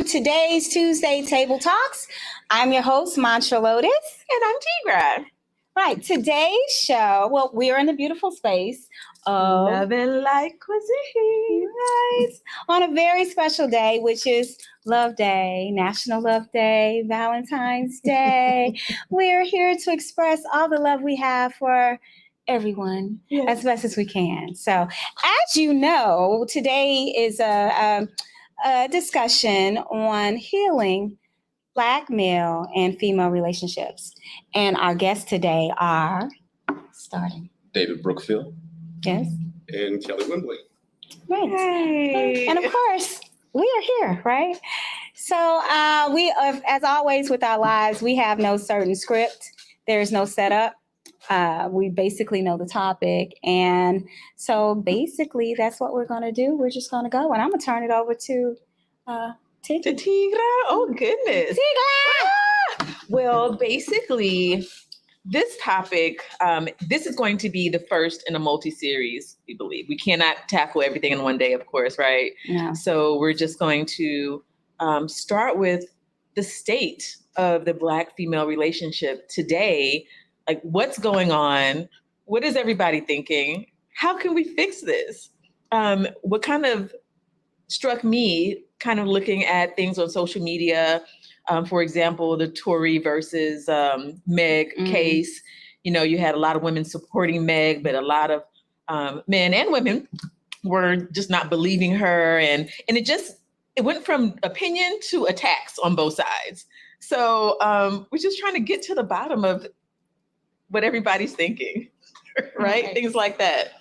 today's Tuesday Table Talks. I'm your host, Mantra Lotus. And I'm Tigra. Right, today's show, well, we are in the beautiful space of Loving like cuisine. Right, on a very special day, which is Love Day, National Love Day, Valentine's Day. We're here to express all the love we have for everyone as best as we can. So, as you know, today is a discussion on healing Black male and female relationships. And our guests today are starting David Brookfield. Yes. And Kelly Wembley. Right. Hey. And of course, we are here, right? So we, as always with our lives, we have no certain script. There's no setup. We basically know the topic. And so basically that's what we're going to do. We're just going to go. And I'm going to turn it over to To Tigra? Oh, goodness. Tigra! Well, basically, this topic, this is going to be the first in a multi-series, we believe. We cannot tackle everything in one day, of course, right? Yeah. So we're just going to start with the state of the Black-female relationship today. Like, what's going on? What is everybody thinking? How can we fix this? What kind of struck me, kind of looking at things on social media, for example, the Tory versus Meg case. You know, you had a lot of women supporting Meg, but a lot of men and women were just not believing her. And it went from opinion to attacks on both sides. So we're just trying to get to the bottom of what everybody's thinking, right? Things like that.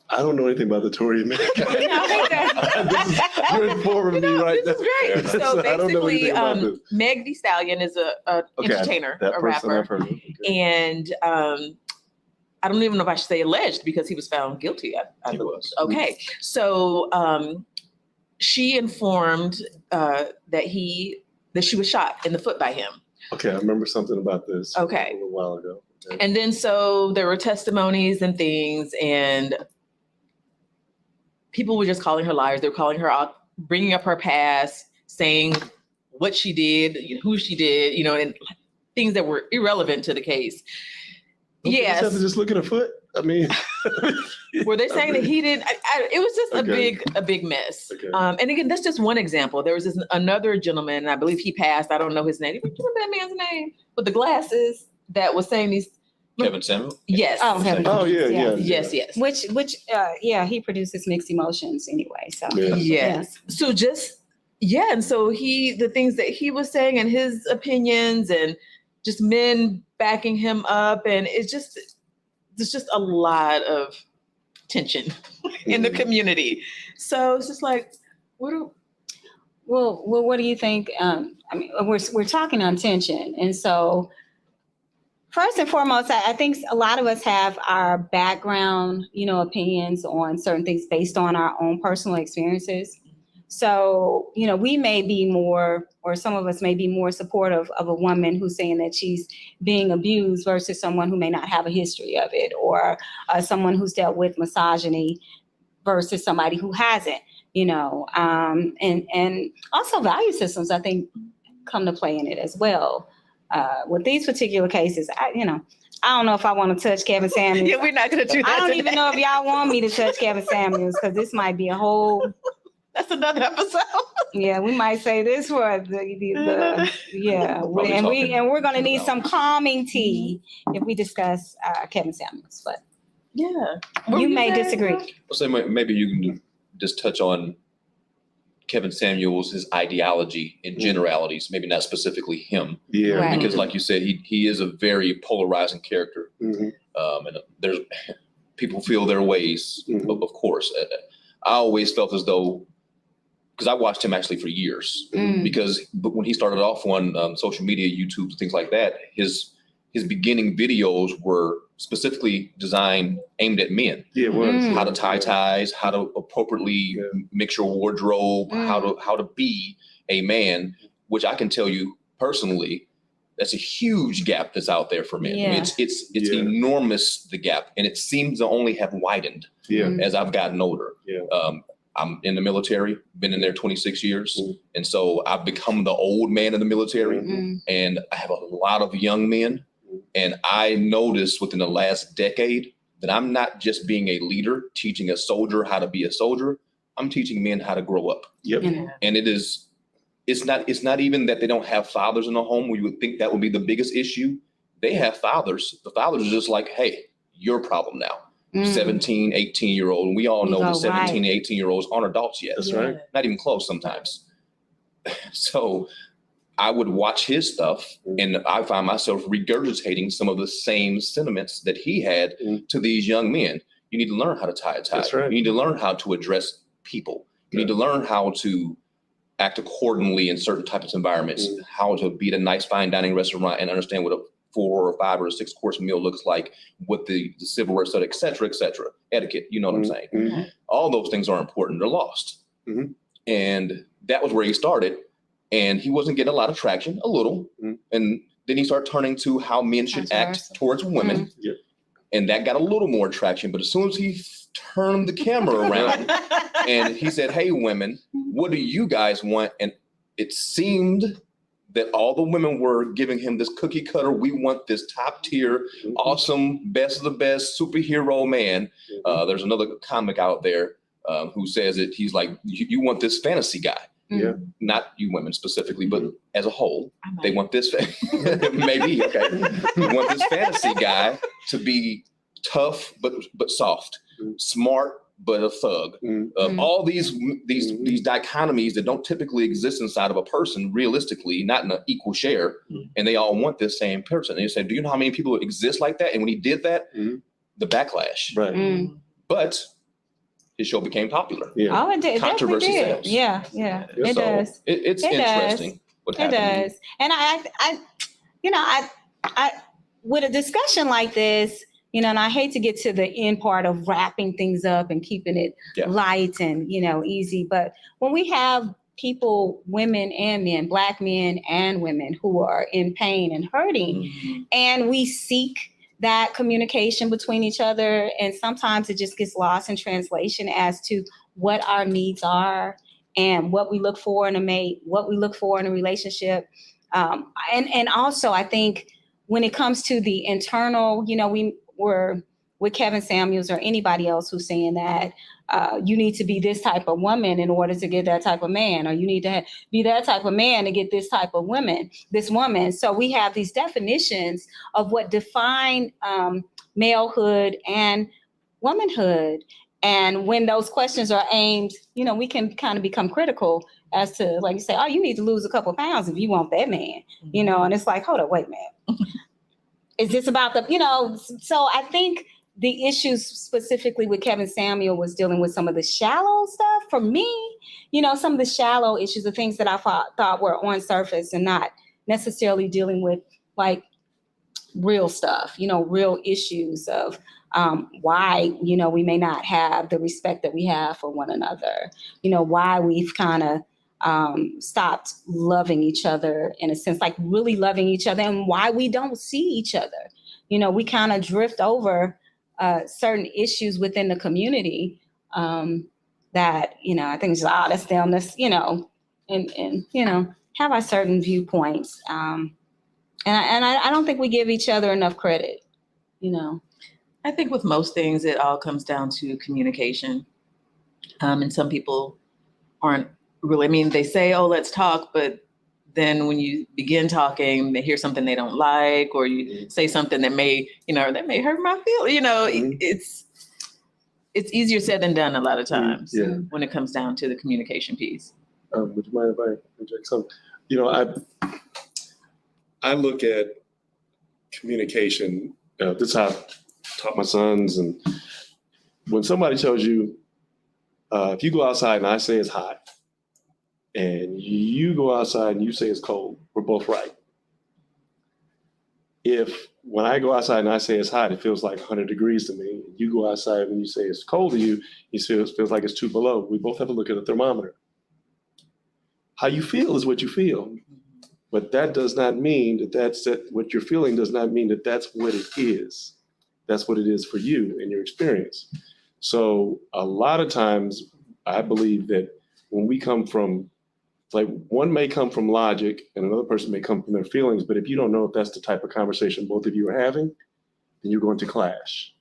I don't know anything about the Tory man. You're informing me right now. This is great. So I don't know basically, anything about this. Meg Thee Stallion is a entertainer, That a person rapper. I've heard of. Okay. And I don't even know if I should say alleged because he was found guilty. He was. Okay. So she informed that she was shot in the foot by him. Okay, I remember something about this Okay. a little while ago. Okay. And then so there were testimonies and things, and people were just calling her liars. They were calling her out, bringing up her past, saying what she did, who she did, and things that were irrelevant to the case. Don't you Yes. just have to just look at a foot? I mean, Were they saying that he did? It was just Okay. a big mess. Okay. And again, that's just one example. There was another gentleman, and I believe he passed. I don't know his name. Do you remember that man's name with the glasses that was saying these? Kevin Samuel? Yes. Oh, Kevin. oh yeah. Yes. Which he produces mixed emotions anyway. So Yeah. Yes. So and so the things that he was saying and his opinions and just men backing him up, and there's just a lot of tension in the community. So it's just like, what do you think? I mean, we're talking on tension, and so first and foremost, I think a lot of us have our background, opinions on certain things based on our own personal experiences. So, we may be more, or some of us may be more supportive of a woman who's saying that she's being abused versus someone who may not have a history of it, or someone who's dealt with misogyny versus somebody who hasn't, and also value systems, I think, come to play in it as well. With these particular cases, I don't know if I want to touch Kevin Samuels. Yeah, we're not going to do that. I don't today. even know if y'all want me to touch Kevin Samuels, because this might be a whole. That's another episode. Yeah, we might say this for and we're going to need some calming tea if we discuss Kevin Samuels. But Yeah. you may disagree. So maybe you can just touch on Kevin Samuels, his ideology in generalities, maybe not specifically him. Yeah. Right. Because like you said, he is a very polarizing character. Mhm. And there's people feel their ways, Mhm. of course. I always felt as though, because I watched him actually for years, but when he started off on social media, YouTube, things like that, his beginning videos were specifically designed, aimed at men. Yeah, it was. How to tie ties, how to appropriately mix your wardrobe, how to be a man, which I can tell you personally, that's a huge gap that's out there for men. I mean, it's enormous, the gap, and it seems to only have widened as I've gotten older. Yeah. I'm in the military, been in there 26 years. And so I've become the old man in the military, and I have a lot of young men. And I noticed within the last decade that I'm not just being a leader, teaching a soldier how to be a soldier. I'm teaching men how to grow up. Yep. And it's not even that they don't have fathers in the home where you would think that would be the biggest issue. They have fathers. The fathers are just like, hey, your problem now. 17, 18-year-old. And we all know that 17 and 18-year-olds aren't adults yet. That's right. Not even close sometimes. So I would watch his stuff and I find myself regurgitating some of the same sentiments that he had to these young men. You need to learn how to tie a tie. That's right. You need to learn how to address people. You need to learn how to act accordingly in certain types of environments, how to be at a nice fine dining restaurant and understand what a 4 or 5 or 6 course meal looks like, what the silverware set, et cetera, etiquette, you know what I'm saying? All those things are important. They're lost. And that was where he started. And he wasn't getting a lot of traction, a little. And then he started turning to how men should act towards women. And that got a little more traction. But as soon as he turned the camera around and he said, hey, women, what do you guys want? And it seemed that all the women were giving him this cookie cutter. We want this top tier, awesome, best of the best superhero man. There's another comic out there who says it. He's like, you want this fantasy guy. Not you women specifically, but as a whole, they want this. Maybe, okay. They want this fantasy guy to be tough, but soft, smart, but a thug. All these dichotomies that don't typically exist inside of a person, realistically, not in an equal share, and they all want this same person. And you say, do you know how many people exist like that? And when he did that, the backlash. Right. But his show became popular. Oh, it did. Controversy Definitely did. sells. Yeah. It does. It's interesting what happened. It does. And I with a discussion like this, and I hate to get to the end part of wrapping things up and keeping it light and, easy. But when we have people, women and men, Black men and women who are in pain and hurting, and we seek that communication between each other, and sometimes it just gets lost in translation as to what our needs are and what we look for in a mate, what we look for in a relationship. And also, I think when it comes to the internal, we were with Kevin Samuels or anybody else who's saying that you need to be this type of woman in order to get that type of man, or you need to be that type of man to get this type of this woman. So we have these definitions of what define malehood and womanhood. And when those questions are aimed, we can kind of become critical as to, like you say, oh, you need to lose a couple of pounds if you want that man, and it's like, hold up, wait a minute. Is this about so I think the issues specifically with Kevin Samuel was dealing with some of the shallow stuff. For me, some of the shallow issues, the things that I thought were on surface and not necessarily dealing with like real stuff, real issues of why, we may not have the respect that we have for one another, why we've kind of stopped loving each other in a sense, like really loving each other, and why we don't see each other. We kind of drift over certain issues within the community that, I think it's that's them, and have our certain viewpoints. And I don't think we give each other enough credit, I think with most things, it all comes down to communication. And some people aren't really, they say, oh, let's talk, but then when you begin talking, they hear something they don't like, or you say something that may hurt my feelings. It's easier said than done a lot of times when it comes down to the communication piece. Would you mind if I inject something? I look at communication. This is how I taught my sons. And when somebody tells you, if you go outside and I say it's hot, and you go outside and you say it's cold, we're both right. If when I go outside and I say it's hot, it feels like 100 degrees to me. You go outside and you say it's cold to you, it feels like it's 2 below. We both have to look at a thermometer. How you feel is what you feel. But that does not mean that's what you're feeling does not mean that that's what it is. That's what it is for you and your experience. So a lot of times I believe that when we come from, like, one may come from logic and another person may come from their feelings, but if you don't know if that's the type of conversation both of you are having, then you're going to clash.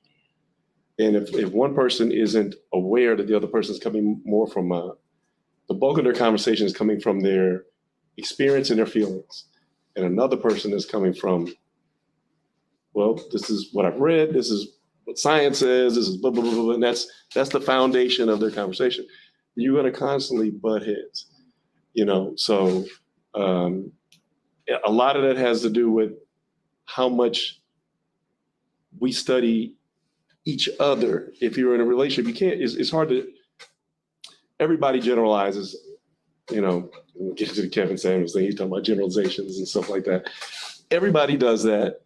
And if one person isn't aware that the other person is coming more from the bulk of their conversation is coming from their experience and their feelings, and another person is coming from, well, this is what I've read, this is what science says, this is blah, blah, blah, blah, and that's the foundation of their conversation. You're going to constantly butt heads, so a lot of that has to do with how much we study each other. If you're in a relationship, you can't, it's hard to, everybody generalizes, we'll get to the Kevin Samuels thing, he's talking about generalizations and stuff like that. Everybody does that.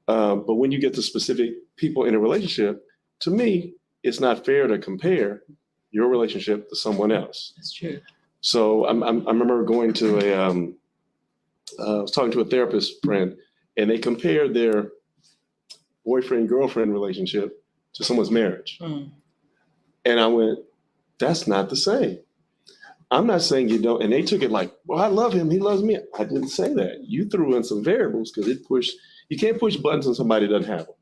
But when you get to specific people in a relationship, to me, it's not fair to compare your relationship to someone else. That's true. So I remember going to I was talking to a therapist friend, and they compared their boyfriend-girlfriend relationship to someone's marriage. Mm. And I went, that's not the same. I'm not saying you don't. And they took it like, well, I love him, he loves me. I didn't say that. You threw in some variables because you can't push buttons on somebody that doesn't have them.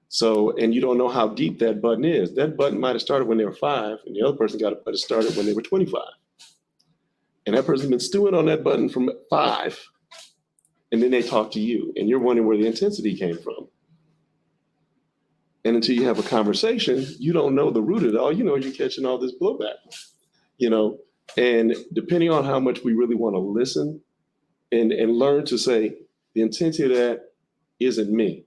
So, and you don't know how deep that button is. That button might have started when they were 5, and the other person got it started when they were 25. And that person's been stewing on that button from 5. And then they talk to you, and you're wondering where the intensity came from. And until you have a conversation, you don't know the root of it all. You're catching all this blowback, and depending on how much we really want to listen and learn to say, the intensity of that isn't me.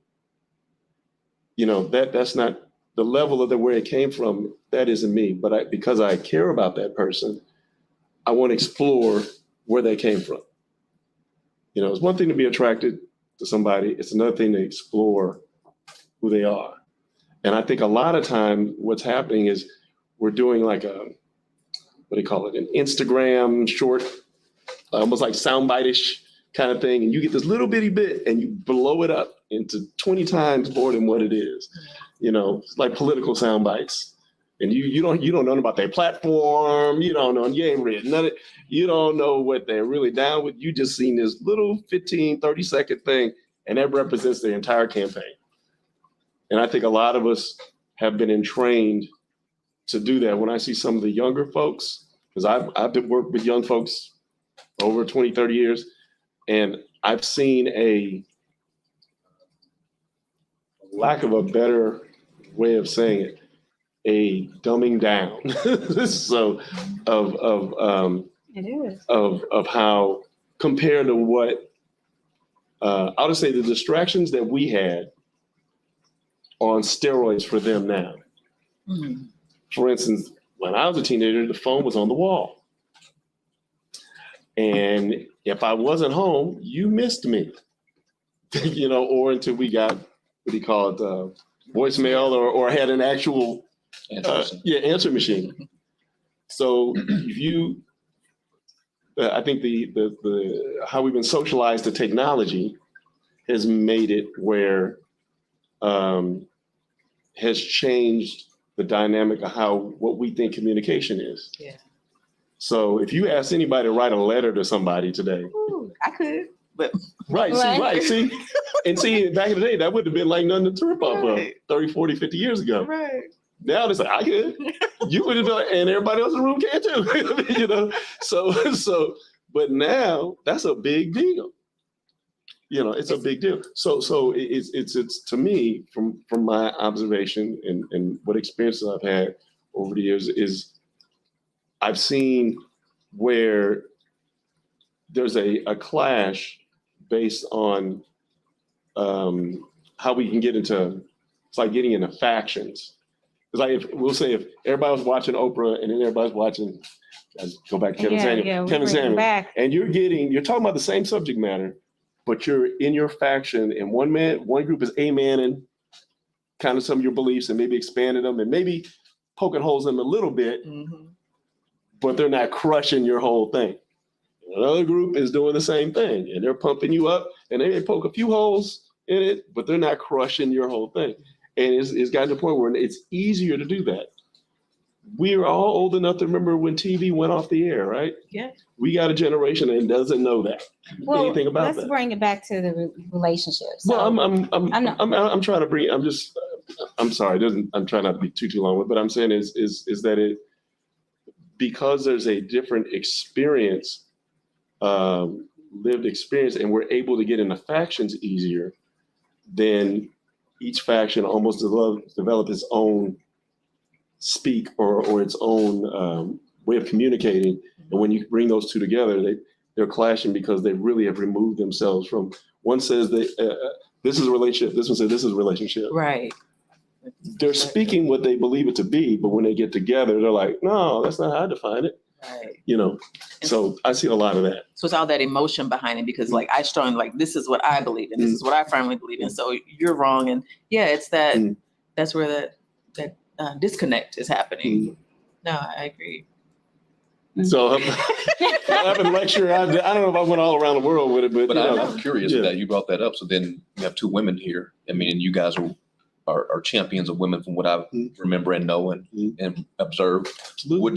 That's not the level of where it came from. That isn't me. But because I care about that person, I want to explore where they came from. It's one thing to be attracted to somebody. It's another thing to explore who they are. And I think a lot of time what's happening is we're doing like an Instagram short, almost like soundbite-ish kind of thing. And you get this little bitty bit and you blow it up into 20 times more than what it is. It's like political sound bites. And you don't know nothing about their platform. You don't know, you ain't read none of it. You don't know what they're really down with. You just seen this little 15, 30-second thing, and that represents their entire campaign. And I think a lot of us have been entrained to do that. When I see some of the younger folks, because I've been working with young folks over 20, 30 years, and I've seen a lack of a better way of saying it, a dumbing down. So It is. of how, compared to what I'll just say the distractions that we had on steroids for them now. Mm-hmm. For instance, when I was a teenager, the phone was on the wall. And if I wasn't home, you missed me, or until we got, what do you call it, voicemail or had an actual answer machine. So I think the how we've been socialized to technology has made it where has changed the dynamic of what we think communication is. Yeah. So if you ask anybody to write a letter to somebody today, Ooh, I could, but right, see, back in the day, that would have been like nothing to rip off of 30, 40, 50 years ago. right. Now it's like, I could. You would have done it, and everybody else in the room can too. So, but now that's a big deal. It's a big deal. So it's to me, from my observation and what experiences I've had over the years, is I've seen where there's a clash based on how we can get into, it's like getting into factions. It's like if everybody was watching Oprah and then everybody's watching, let's go back to Kevin Samuels, and you're talking about the same subject matter, but you're in your faction, and one group is and kind of some of your beliefs and maybe expanding them and maybe poking holes in them a little bit, but they're not crushing your whole thing. Another group is doing the same thing, and they're pumping you up, and they may poke a few holes in it, but they're not crushing your whole thing. And it's gotten to the point where it's easier to do that we're all old enough to remember when TV went off the air, right? Yeah. We got a generation that doesn't know that Well, anything about let's that. bring it back to the relationships. Well, I I'm trying to bring. I'm sorry. I'm trying not to be too long with. But I'm saying is that it because there's a different experience, lived experience, and we're able to get into factions easier. Then each faction almost develop its own speak or its own way of communicating. And when you bring those two together, they're clashing because they really have removed themselves from. One says that this is a relationship. This one says this is a relationship. Right. They're speaking what they believe it to be, but when they get together, they're like, no, that's not how I define it. Right. So I see a lot of that. So it's all that emotion behind it because like I strong like this is what I believe in. This is what I firmly believe in. So you're wrong. And yeah, it's that that's where that disconnect is happening. No, I agree. So I have a lecture. I don't know if I went all around the world with it, but I'm curious that you brought that up. So then you have two women here. I mean, and you guys are champions of women from what I remember and know and observe. Absolutely. What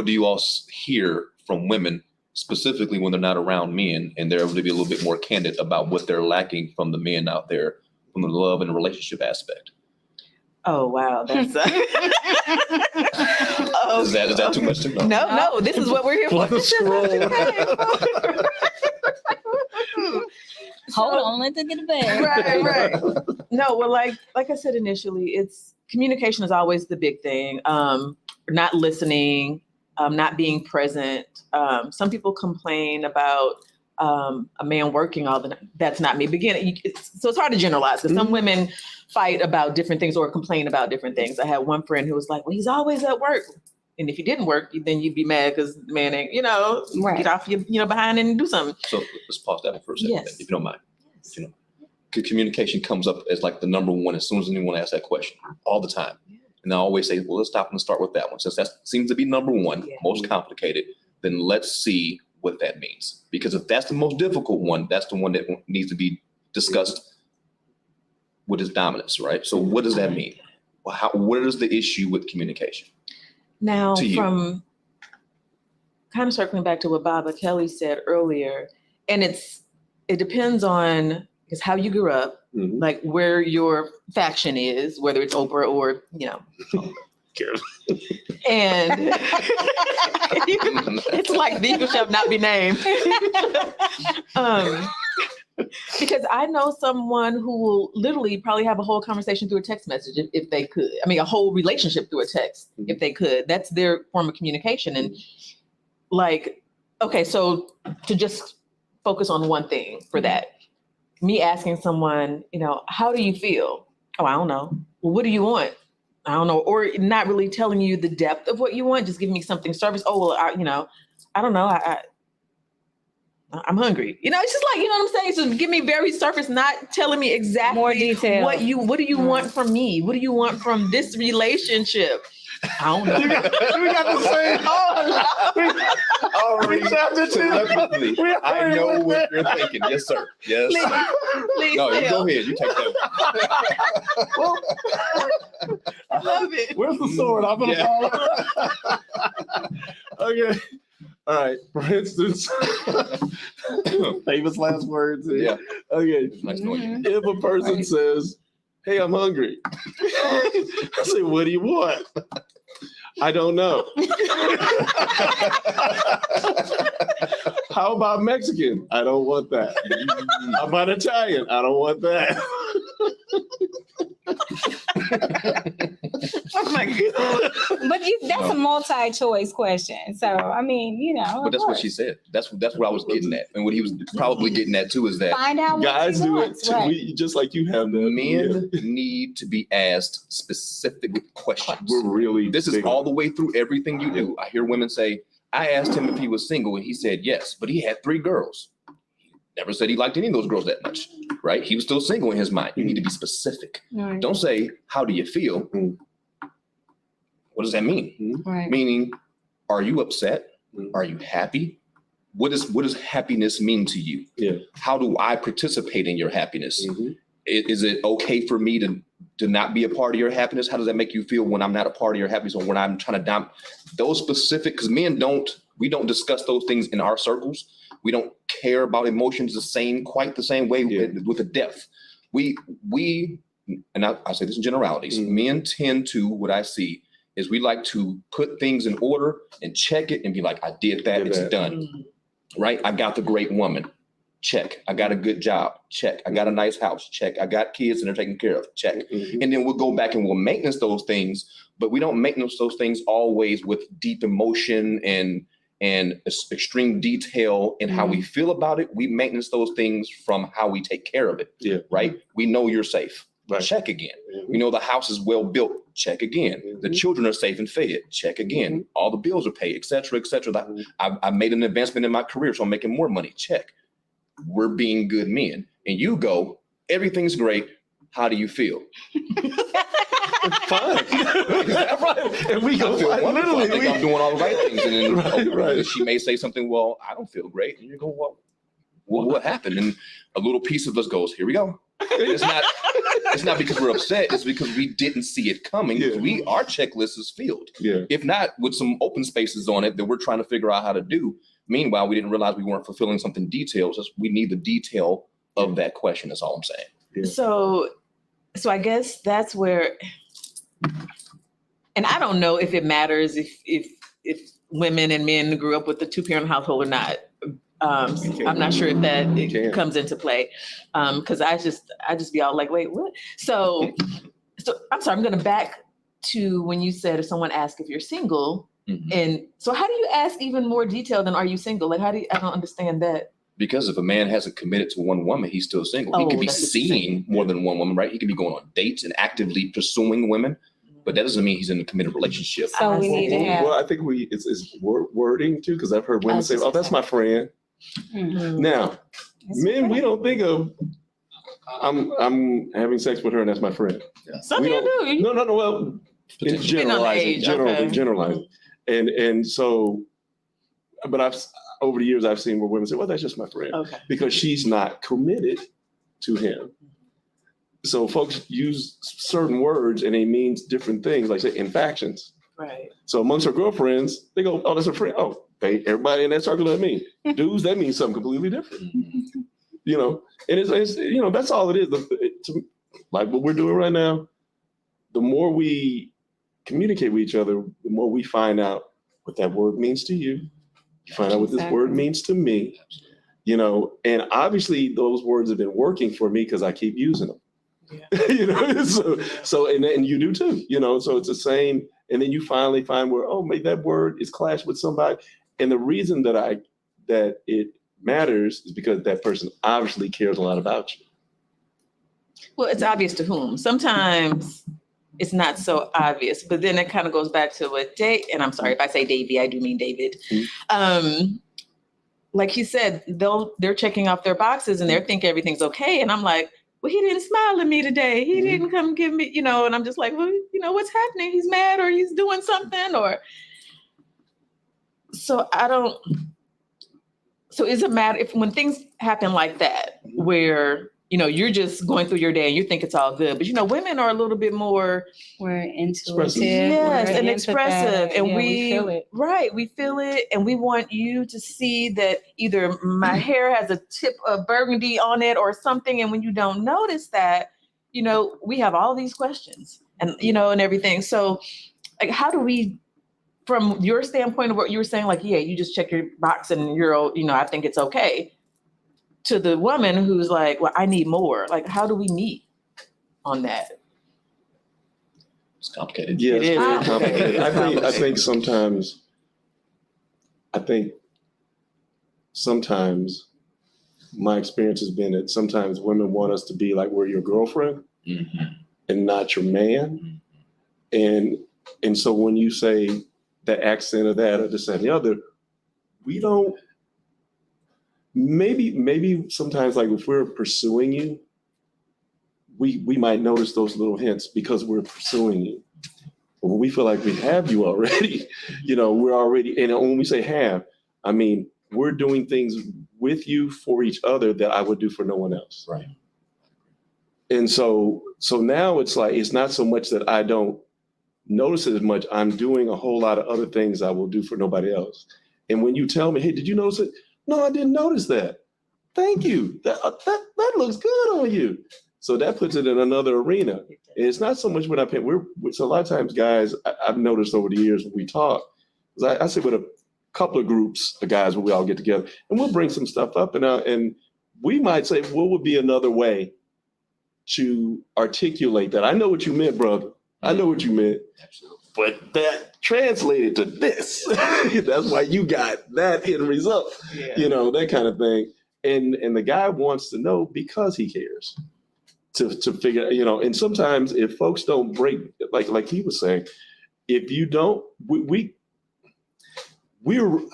do you all hear from women specifically when they're not around men and they're able to be a little bit more candid about what they're lacking from the men out there from the love and relationship aspect? Oh wow, that's is that too much to know? No, this is what we're here for. Hold on, let them get a bed. Right. No, well, like I said initially, it's communication is always the big thing. Not listening, not being present. Some people complain about a man working all the time. That's not me. So it's hard to generalize because some women fight about different things or complain about different things. I had one friend who was like, well, he's always at work. And if he didn't work, then you'd be mad because the man ain't, get off your behind and do something. So let's pause that for a second, Yes. if you don't mind. Yes. Communication comes up as like the number one as soon as anyone asks that question all the time. Yeah. And I always say, well, let's stop and start with that one. Since that seems to be number one, most complicated, then let's see what that means. Because if that's the most difficult one, that's the one that needs to be discussed with his dominance, right? So what does that mean? Well, what is the issue with communication? Now, from kind of circling back to what Baba Kelly said earlier, and it depends on how you grew up, like where your faction is, whether it's Oprah or, and it's like the eagle shall not be named. Because I know someone who will literally probably have a whole conversation through a text message if they could. I mean, a whole relationship through a text if they could. That's their form of communication. And like, okay, so to just focus on one thing for that, me asking someone, how do you feel? Oh, I don't know. Well, what do you want? I don't know. Or not really telling you the depth of what you want, just giving me something surface. Oh, well, I don't know. I'm hungry. It's just like, what I'm saying? So give me very surface, not telling me exactly more detail. What do you want from me? What do you want from this relationship? I don't know. We got the same. I know what you're thinking. Yes, sir. Yes. Please no, you go ahead. You take that one. I love it. Where's the sword? I'm gonna fall. Okay. All right. For instance, famous last words. Yeah. Okay. Nice knowing you. If a person says, "Hey, I'm hungry," I say, "What do you want?" I don't know. How about Mexican? I don't want that. How about Italian? I don't want that. Oh my God. But that's a multi-choice question. So, I mean, But that's what she said. That's what I was getting at. And what he was probably getting at too is that find out what guys he do wants, it too. right. Just like you have that. men need to be asked specific questions. We're really This is all the way through everything you do. I hear women say, I asked him if he was single and he said yes, but he had 3 girls. He never said he liked any of those girls that much, right? He was still single in his mind. You need to be specific. Right. Don't say, how do you feel? What does that mean? Right. Meaning, are you upset? Are you happy? What does happiness mean to you? Yeah. How do I participate in your happiness? Is it okay for me to to not be a part of your happiness? How does that make you feel when I'm not a part of your happiness, or when I'm trying to those specific, because men we don't discuss those things in our circles. We don't care about emotions quite the same way with the depth. We and I'll say this in generalities, men tend to, what I see is we like to put things in order and check it and be like, I did that, it's done. Right? I got the great woman. Check. I got a good job. Check. I got a nice house. Check. I got kids and they're taken care of. Check. And then we'll go back and we'll maintenance those things, but we don't maintenance those things always with deep emotion and extreme detail in how we feel about it. We maintenance those things from how we take care of it. Yeah. Right? We know you're safe. Right. Check again. We know the house is well built. Check again. The children are safe and fed. Check again. All the bills are paid, et cetera, et cetera. I made an advancement in my career, so I'm making more money. Check. We're being good men. And you go, everything's great. How do you feel? Fine. Right. And we go, literally, I think I'm doing all the right things. And then she may say something, well, I don't feel great. And you go, well, what happened? And a little piece of us goes, here we go. It's not because we're upset. It's because we didn't see it coming. Yeah. Our checklist is filled. Yeah. If not, with some open spaces on it that we're trying to figure out how to do. Meanwhile, we didn't realize we weren't fulfilling something detailed. Just we need the detail of that question. That's all I'm saying. Yeah. So I guess that's where, and I don't know if it matters if women and men grew up with a 2-parent household or not. I'm not sure if that comes into play, because I just be all like, wait, what? So I'm sorry, I'm going to back to when you said if someone asks if you're single, and so how do you ask even more detail than are you single? Like, I don't understand that. Because if a man hasn't committed to one woman, he's still single. He could be seeing more than one woman, right? He could be going on dates and actively pursuing women, but that doesn't mean he's in a committed relationship. So we need to have. Well, I think it's wording too, because I've heard women say, "Oh, that's my friend." Now, men, we don't think of I'm having sex with her and that's my friend. Yeah. Some people do. No. Well, it's generalizing. And so, but over the years I've seen where women say, "Well, that's just my friend," because she's not committed to him. So folks use certain words and they mean different things, like say infractions. Right. So amongst her girlfriends, they go, "Oh, that's a friend." Oh, everybody in that circle that mean. Dudes, that means something completely different. You know, and it's that's all it is. Like what we're doing right now, the more we communicate with each other, the more we find out what that word means to you. You find out what this word means to me. You know, and obviously those words have been working for me because I keep using them. Yeah. You know, so and you do too. You know, so it's the same. And then you finally find where, oh, maybe that word is clashed with somebody. And the reason that it matters is because that person obviously cares a lot about you. Well, it's obvious to whom. Sometimes it's not so obvious, but then it kind of goes back to what and I'm sorry if I say Davey, I do mean David. Like he said, they're checking off their boxes and they're thinking everything's okay. And I'm like, well, he didn't smile at me today. He didn't come give me, and I'm just like, well, what's happening? He's mad or he's doing something so is it matter if when things happen like that, where, you're just going through your day and you think it's all good, but women are a little bit more. We're intuitive. Yes, and expressive. And we feel it. Right, we feel it. And we want you to see that either my hair has a tip of burgundy on it or something. And when you don't notice that, we have all these questions and, and everything. So like, how do we, from your standpoint of what you were saying, like, yeah, you just check your box and you're, I think it's okay, to the woman who's like, well, I need more. Like, how do we meet on that? It's complicated. Yeah, it's very complicated. I think sometimes my experience has been that sometimes women want us to be like, we're your girlfriend and not your man. And so when you say the accent of that or this and the other, we don't. Maybe sometimes, like if we're pursuing you, we might notice those little hints because we're pursuing you. But when we feel like we have you already, we're already, and when we say have, I mean, we're doing things with you for each other that I would do for no one else. Right. And so now it's like, it's not so much that I don't notice it as much. I'm doing a whole lot of other things I will do for nobody else. And when you tell me, hey, did you notice it? No, I didn't notice that. Thank you. That looks good on you. So that puts it in another arena. And it's not so much what I pay. So a lot of times, guys, I've noticed over the years when we talk, I sit with a couple of groups of guys where we all get together and we'll bring some stuff up and we might say, what would be another way to articulate that? I know what you meant, brother. I know what you meant. Absolutely. But that translated to this. That's why you got that end result, that kind of thing. And the guy wants to know because he cares to figure, and sometimes if folks don't break, like he was saying, if you don't,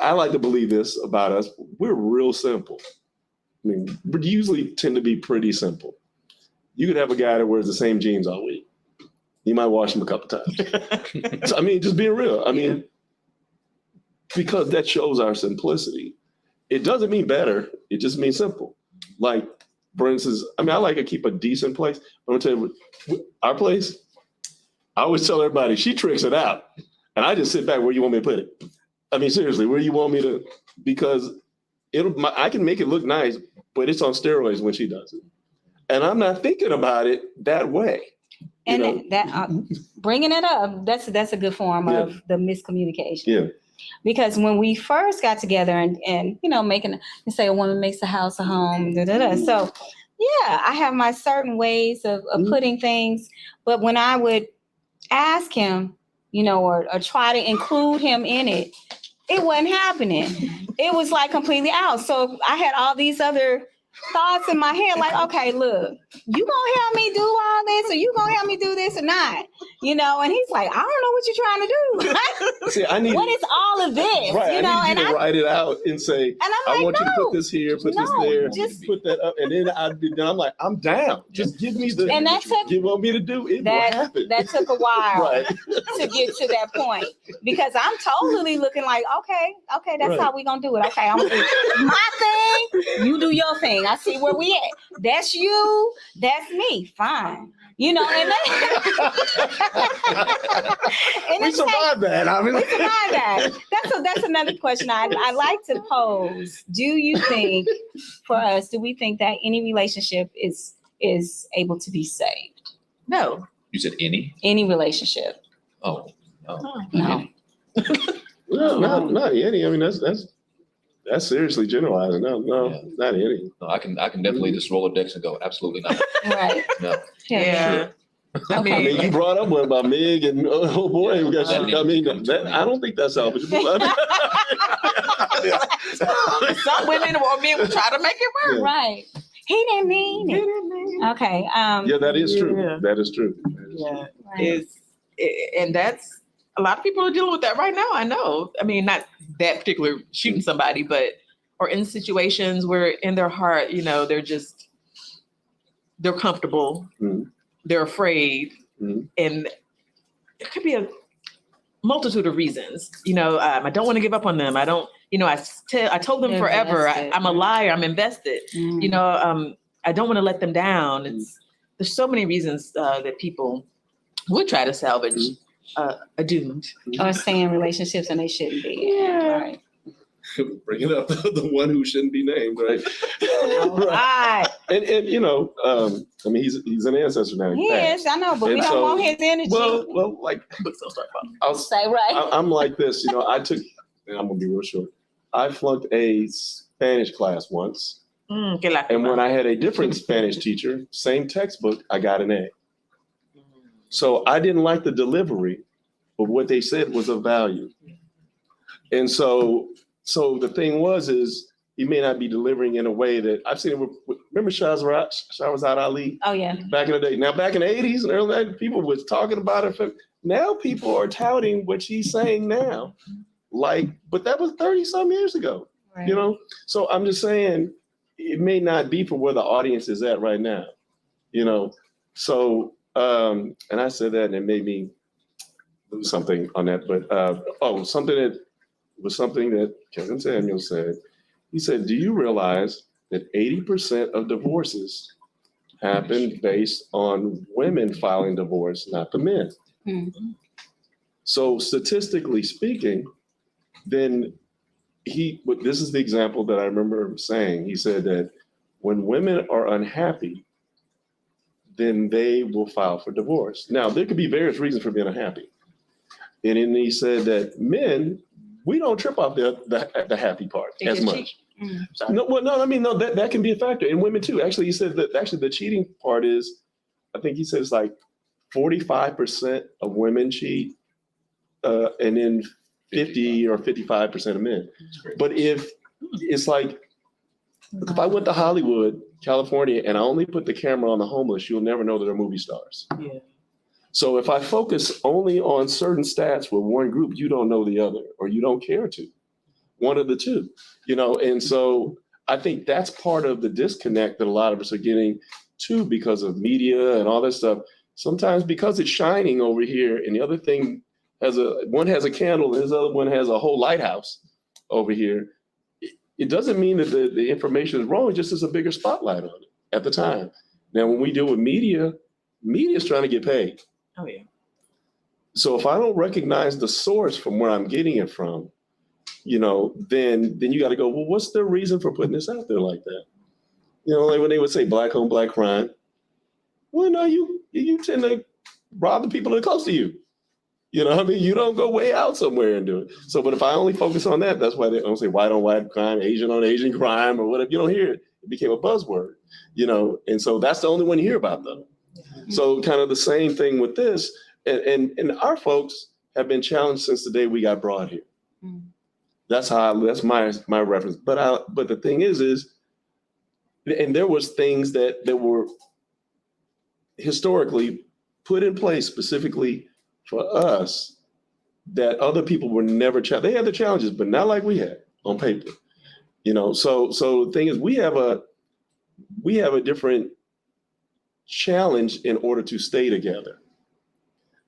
I like to believe this about us. We're real simple. I mean, we usually tend to be pretty simple. You could have a guy that wears the same jeans all week. You might wash them a couple times. So, I mean, just being real. I mean, because that shows our simplicity. It doesn't mean better. It just means simple. Like, for instance, I like to keep a decent place. I'm going to tell you, our place, I always tell everybody, she tricks it out. And I just sit back, where you want me to put it? I mean, seriously, where you want me to, because I can make it look nice, but it's on steroids when she does it. And I'm not thinking about it that way. And that bringing it up, that's a good form of the miscommunication. Yeah. Because when we first got together and making, say a woman makes a house a home, So yeah, I have my certain ways of putting things, but when I would ask him, or try to include him in it, it wasn't happening. It was like completely out. So I had all these other thoughts in my head, like, okay, look, you gonna help me do all this, or you gonna help me do this or not? And he's like, I don't know what you're trying to do. See, what is all of this? Right, I need you to write it out and say, and I want you to put this here, put this there, just put that up, and then I'm like, I'm down. Just give me the. And that took. You want me to do it? That took a while to get to that point, because I'm totally looking like, okay, that's how we gonna do it. Okay, I'm gonna do my thing. You do your thing. I see where we at. That's you. That's me. Fine. And we survived that. We survived that. That's another question I like to pose. Do you think, for us, do we think that any relationship is able to be saved? No. You said any? Any relationship. Oh, no. No, not any. I mean, that's seriously generalizing. No, not any. No, I can definitely just roll a decks and go, absolutely not. Right. No. Yeah. I mean, you brought up one about Meg and oh boy, we got. I mean, I don't think that's salvageable. Some women or men will try to make it work. Yeah. Right. He didn't mean it. Okay. Yeah, that is true. Yeah. That is true. Yeah. Right. And that's a lot of people are dealing with that right now. I know. I mean, not that particular shooting somebody, but or in situations where in their heart, they're comfortable, they're afraid, and it could be a multitude of reasons. I don't want to give up on them. I don't. I told them forever. I'm a liar. I'm invested. I don't want to let them down. There's so many reasons that people would try to salvage a doomed or stay in relationships and they shouldn't be. Yeah. Right. Bringing up the one who shouldn't be named, right? Right. And I mean, he's an ancestor now. He is, I know, but we don't want his energy. Well, like I'll say right. I'm like this, and I'm gonna be real short. I flunked a Spanish class once, and when I had a different Spanish teacher, same textbook, I got an A. So I didn't like the delivery, but what they said was of value. And so the thing is he may not be delivering in a way that I've seen it with, remember Shahrazad Ali? Oh yeah. Back in the day. Now back in the 80s and early 90s, people was talking about it. Now people are touting what she's saying now. But that was 30 some years ago. Right. So I'm just saying it may not be for where the audience is at right now. So and I said that and it made me lose something on that. But something that Kevin Samuel said. He said, do you realize that 80% of divorces happen based on women filing divorce, not the men. Mm. So statistically speaking, then this is the example that I remember him saying. He said that when women are unhappy, then they will file for divorce. Now, there could be various reasons for being unhappy. And then he said that men, we don't trip off the happy part as much. That can be a factor. And women too. Actually, he said that the cheating part is, I think he said it's like 45% of women cheat, and then 50 or 55% of men. But if it's like, if I went to Hollywood, California, and I only put the camera on the homeless, you'll never know that they're movie stars. Yeah. So if I focus only on certain stats with one group, you don't know the other, or you don't care to. One of the two, and so I think that's part of the disconnect that a lot of us are getting too because of media and all that stuff. Sometimes because it's shining over here and the other thing one has a candle and this other one has a whole lighthouse over here. It doesn't mean that the information is wrong, it just is a bigger spotlight on it at the time. Now, when we deal with media is trying to get paid. Oh, yeah. So if I don't recognize the source from where I'm getting it from, then you got to go, well, what's the reason for putting this out there like that? Like when they would say black home, black crime. Well, no, you tend to rob the people that are close to you. You don't go way out somewhere and do it. So, but if I only focus on that, that's why they don't say white on white crime, Asian on Asian crime, or whatever. You don't hear it. It became a buzzword, and so that's the only one you hear about though. So kind of the same thing with this. And our folks have been challenged since the day we got brought here. Mm. That's my reference. But the thing is, and there was things that were historically put in place specifically for us that other people were never challenged. They had the challenges, but not like we had on paper. So the thing is, we have a different challenge in order to stay together.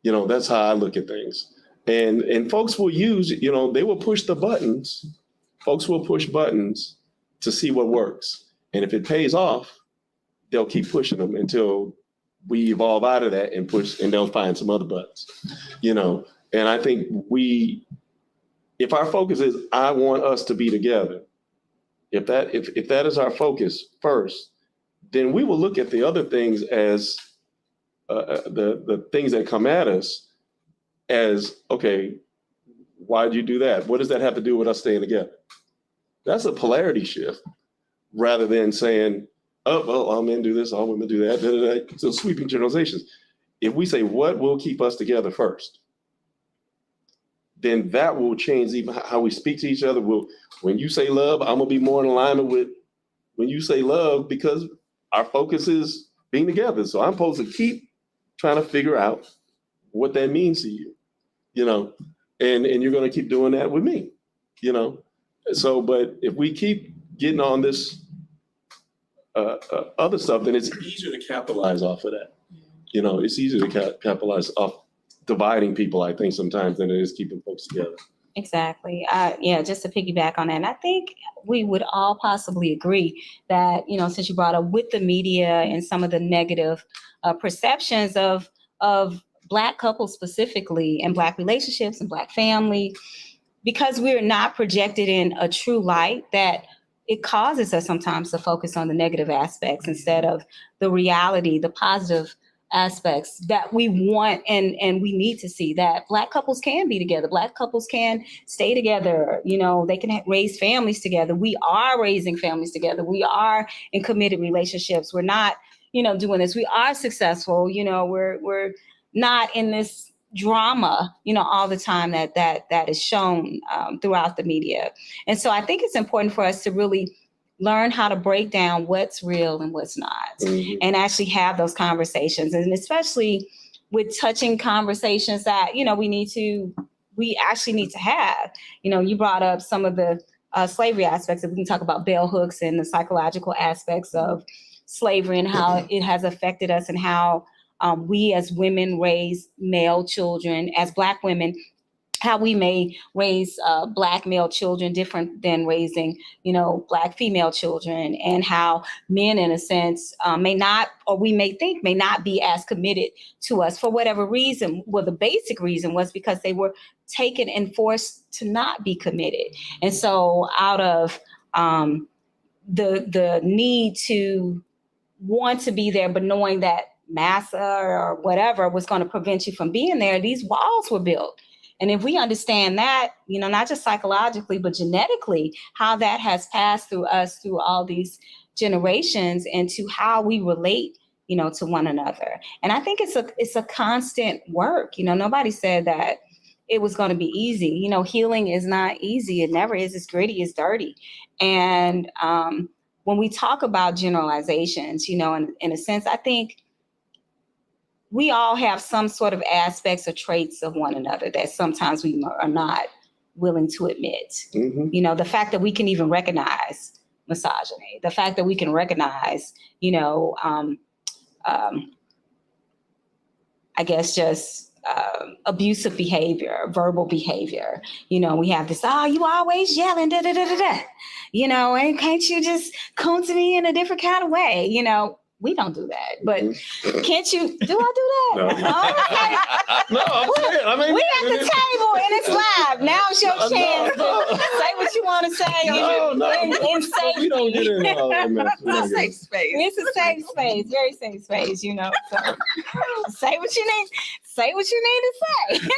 That's how I look at things. And folks will use, they will push the buttons. Folks will push buttons to see what works. And if it pays off, they'll keep pushing them until we evolve out of that and push, and they'll find some other buttons, And I think if our focus is, I want us to be together, if that is our focus first, then we will look at the other things as the things that come at us as, okay, why'd you do that? What does that have to do with us staying together? That's a polarity shift rather than saying, oh, well, all men do this, all women do that, da, da, da. So sweeping generalizations. If we say what will keep us together first, then that will change even how we speak to each other. When you say love, I'm gonna be more in alignment with when you say love, because our focus is being together. So I'm supposed to keep trying to figure out what that means to you, and you're gonna keep doing that with me, So, but if we keep getting on this other stuff, then it's easier to capitalize off of that. It's easier to capitalize off dividing people, I think, sometimes than it is keeping folks together. Exactly. Just to piggyback on that, and I think we would all possibly agree that, since you brought up with the media and some of the negative perceptions of Black couples specifically and Black relationships and Black family, because we're not projected in a true light, that it causes us sometimes to focus on the negative aspects instead of the reality, the positive aspects that we want and we need to see, that Black couples can be together. Black couples can stay together. They can raise families together. We are raising families together. We are in committed relationships. We're not, doing this. We are successful. We're not in this drama, all the time that is shown throughout the media. And so I think it's important for us to really learn how to break down what's real and what's not, and actually have those conversations. And especially with touching conversations that, we actually need to have. You brought up some of the slavery aspects, and we can talk about bell hooks and the psychological aspects of slavery and how it has affected us, and how we as women raise male children, as Black women how we may raise Black male children different than raising, Black female children, and how men, in a sense, may not, or we may think may not be as committed to us for whatever reason. Well, the basic reason was because they were taken and forced to not be committed. And so out of the need to want to be there, but knowing that massa or whatever was going to prevent you from being there, these walls were built. And if we understand that, not just psychologically, but genetically, how that has passed through us through all these generations and to how we relate, to one another. And I think it's a constant work. Nobody said that it was going to be easy. Healing is not easy. It never is. It's gritty, it's dirty. And when we talk about generalizations, in a sense, I think we all have some sort of aspects or traits of one another that sometimes we are not willing to admit. Mm-hmm. The fact that we can even recognize misogyny, the fact that we can recognize, I guess just abusive behavior, verbal behavior. We have this, you always yelling, da da da da da. And can't you just come to me in a different kind of way? We don't do that, but can't you? Do I do that? No. Okay. No, I'm saying, We at the table and it's live. Now it's your chance to say what you want to say in safety. We don't get into all that mess. It's a safe space. It's a safe space, very safe space, So say what you need. Say what you need to say.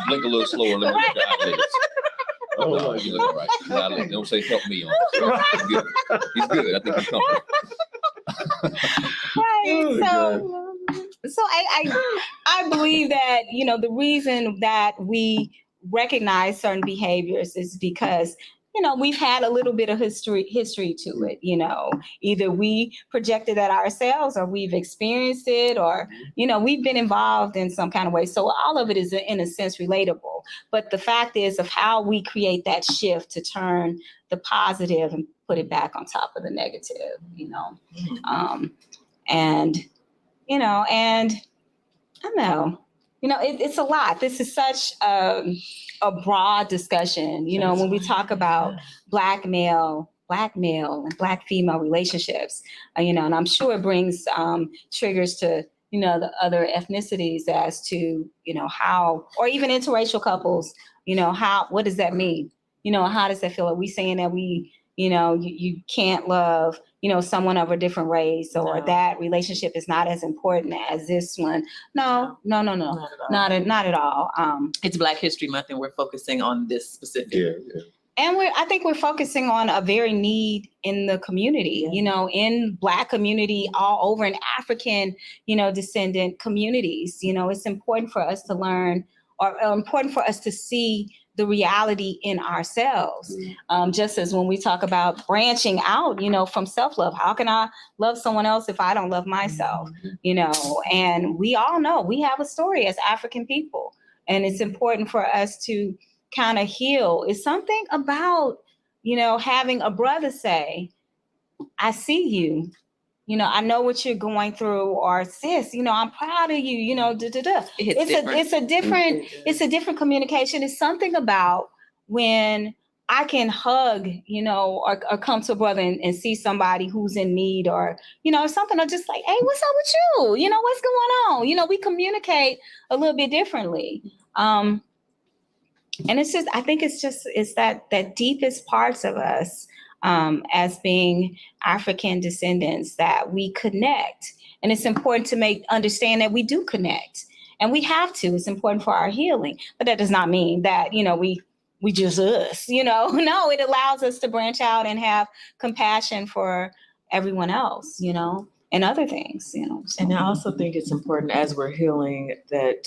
Blink a little slower. Let me get your eyelids. Oh, No, my you look all right. Your eyelids. Don't say help me on this. He's good. He's good. I think he's comfortable. Right. Oh, So I believe that, the reason that we recognize certain behaviors is because, we've had a little bit of history to it, either we projected that ourselves or we've experienced it or, we've been involved in some kind of way. So all of it is in a sense relatable. But the fact is of how we create that shift to turn the positive and put it back on top of the negative, and I don't know, it's a lot. This is such a broad discussion, when we talk about Black male and Black female relationships, and I'm sure it brings triggers to, the other ethnicities as to, how, or even interracial couples, what does that mean? How does that feel? Are we saying that you can't love, someone of a different race or that relationship is not as important as this one? No. Not at all. It's Black History Month and we're focusing on this specific. Yeah. And I think we're focusing on a very need in the community, in Black community, all over, in African, descendant communities. It's important for us to learn or important for us to see the reality in ourselves. Just as when we talk about branching out, from self-love, how can I love someone else if I don't love myself? And we all know we have a story as African people, and it's important for us to kind of heal. It's something about, having a brother say, I see you, I know what you're going through, or sis, I'm proud of you, It's a different communication. It's something about when I can hug, or come to a brother and see somebody who's in need or, something, or just like, hey, what's up with you? What's going on? We communicate a little bit differently. And it's just, I think it's that deepest parts of us, as being African descendants, that we connect. And it's important to understand that we do connect, and we have to. It's important for our healing. But that does not mean that, we just us, No, it allows us to branch out and have compassion for everyone else, and other things, So. And I also think it's important as we're healing that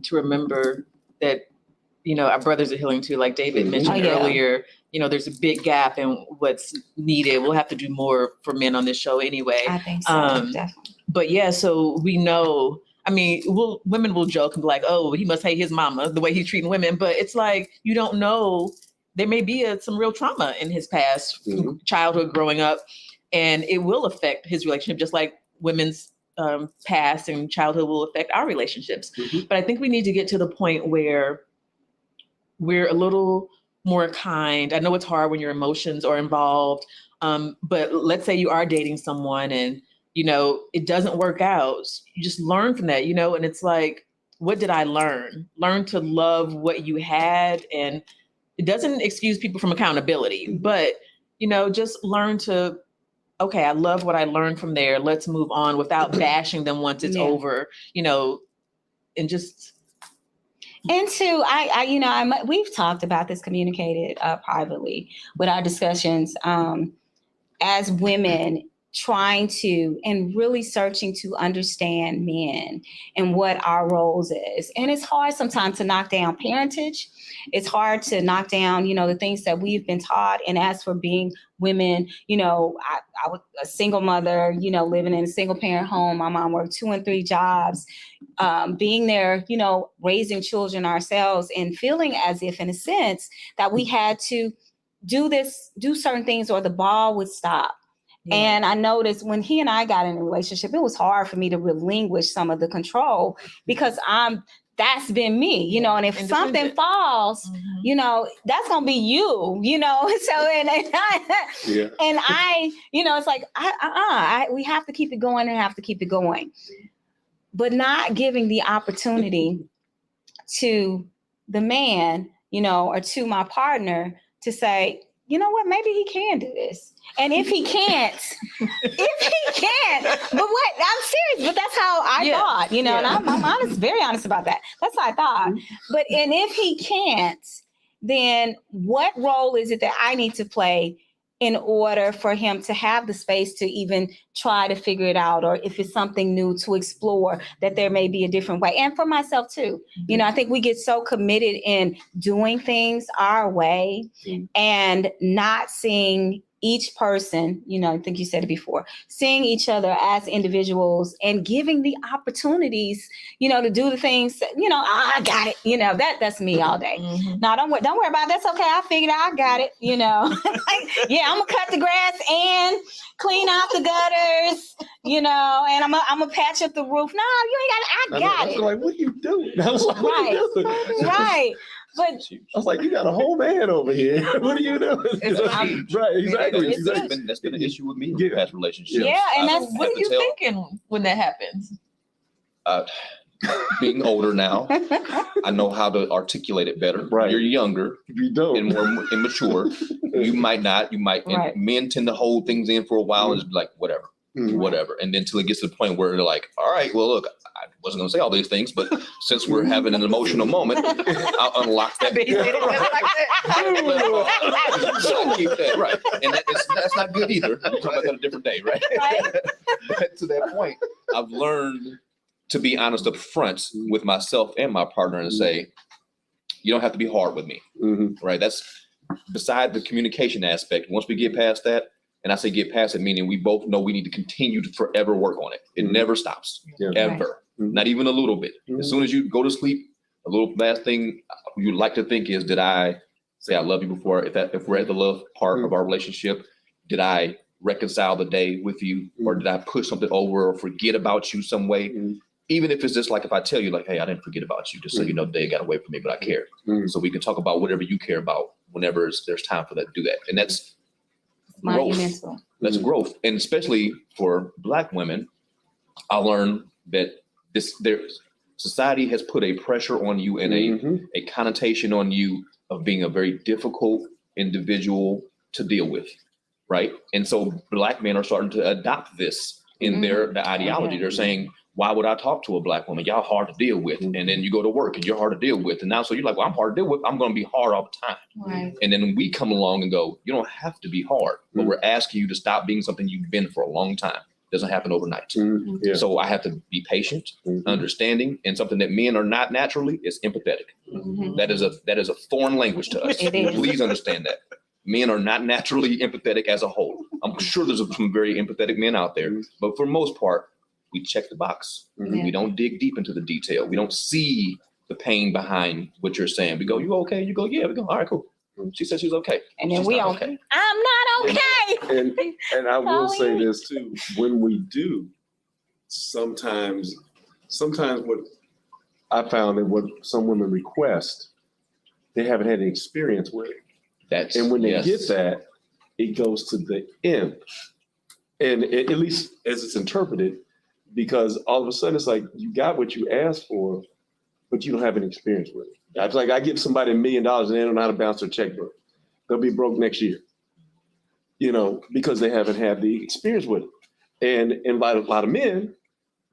to remember that, our brothers are healing too. Like David mentioned earlier, there's a big gap in what's needed. We'll have to do more for men on this show anyway. I think so, definitely. But yeah, so we know, women will joke and be like, oh, he must hate his mama, the way he's treating women. But it's like, you don't know, there may be some real trauma in his past, childhood, growing up, and it will affect his relationship, just like women's past and childhood will affect our relationships. But I think we need to get to the point where we're a little more kind. I know it's hard when your emotions are involved, but let's say you are dating someone and, you know, it doesn't work out. You just learn from that, you know, and it's like, what did I learn? Learn to love what you had. And it doesn't excuse people from accountability, but, you know, just learn to, okay, I love what I learned from there. Let's move on without bashing them once it's over, you know, and just. And two, we've talked about this, communicated privately with our discussions as women trying to and really searching to understand men and what our roles is. And it's hard sometimes to knock down parentage. It's hard to knock down, you know, the things that we've been taught. And as for being women, you know, I was a single mother, you know, living in a single parent home. My mom worked 2 and 3 jobs, being there, you know, raising children ourselves and feeling as if in a sense that we had to do certain things or the ball would stop. Yeah. And I noticed when he and I got in a relationship, it was hard for me to relinquish some of the control because that's been me, you know, and if something falls, you know, that's going to be you, you know, so, and I, you know, it's like, we have to keep it going and have to keep it going, but not giving the opportunity to the man, you know, or to my partner to say, you know what, maybe he can do this. And if he can't, but what, I'm serious, but that's how I thought, you know, and I'm honest, very honest about that. That's how I thought. But, and if he can't, then what role is it that I need to play in order for him to have the space to even try to figure it out, or if it's something new to explore, that there may be a different way. And for myself too, you know, I think we get so committed in doing things our way and not seeing each person, you know, I think you said it before, seeing each other as individuals and giving the opportunities, you know, to do the things, that, you know, I got it, you know, that's me all day. No, don't worry about it. That's okay. I figured out, I got it, you know. Yeah, I'm gonna cut the grass and clean out the gutters, you know, and I'm gonna patch up the roof. No, you ain't got it. I got it. Like, what are you doing? I was like, what are you doing? Right. But I was like, you got a whole man over here. What are you doing? Right, exactly. That's been an issue with me in past relationships. Yeah, and that's what are you thinking when that happens? Being older now, I know how to articulate it better. Right. You're younger and more immature. You might not. And men tend to hold things in for a while and just be like, whatever. And then until it gets to the point where they're like, all right, well, look, I wasn't going to say all these things, but since we're having an emotional moment, I'll unlock that. I'll keep that, right. And that's not good either. We'll talk about that a different day, right? But to that point, I've learned to be honest up front with myself and my partner and say, you don't have to be hard with me, right? That's beside the communication aspect. Once we get past that, and I say get past it, meaning we both know we need to continue to forever work on it. It never stops, ever, not even a little bit. As soon as you go to sleep, a little last thing you like to think is, did I say I love you before? If we're at the love part of our relationship, did I reconcile the day with you, or did I push something over or forget about you some way? Even if it's just like, if I tell you like, hey, I didn't forget about you, just so you know, the day got away from me, but I care. So we can talk about whatever you care about whenever there's time for that to do that. And that's growth. That's growth. And especially for Black women, I learned that society has put a pressure on you and a connotation on you of being a very difficult individual to deal with, right? And so Black men are starting to adopt this in their ideology. They're saying, why would I talk to a Black woman? Y'all hard to deal with. And then you go to work and you're hard to deal with. And now, so you're like, well, I'm hard to deal with. I'm going to be hard all the time. Right. And then we come along and go, you don't have to be hard, but we're asking you to stop being something you've been for a long time. It doesn't happen overnight. So I have to be patient, understanding, and something that men are not naturally is empathetic. That is a foreign language to us. Please understand that. Men are not naturally empathetic as a whole. I'm sure there's some very empathetic men out there, but for the most part, we check the box. We don't dig deep into the detail. We don't see the pain behind what you're saying. We go, you okay? You go, yeah. We go, all right, cool. She said she's okay. And then we okay. I'm not okay. And I will say this too. When we do, sometimes what I found that what some women request they haven't had any experience with it. And when they get that, it goes to the end. And at least as it's interpreted, because all of a sudden it's like you got what you asked for, but you don't have any experience with it. It's like I give somebody $1 million and they don't know how to bounce their checkbook. They'll be broke next year, because they haven't had the experience with it. And a lot of men,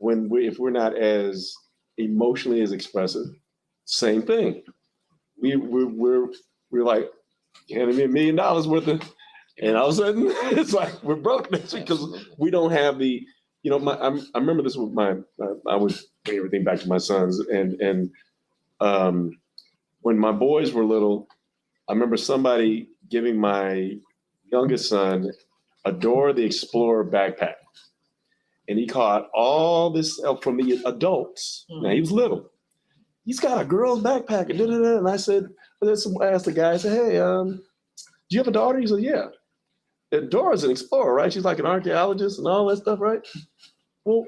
if we're not as emotionally as expressive, same thing. We're like, handing me $1 million worth of, and all of a sudden it's like we're broke next week because we don't have the, I remember this with I would bring everything back to my sons, and when my boys were little, I remember somebody giving my youngest son a Dora the Explorer backpack. And he caught all this help from the adults. Now, he was little. He's got a girl's backpack. And I asked the guy, I said, hey, do you have a daughter? He said, yeah. And Dora's an explorer, right? She's like an archaeologist and all that stuff, right? Well,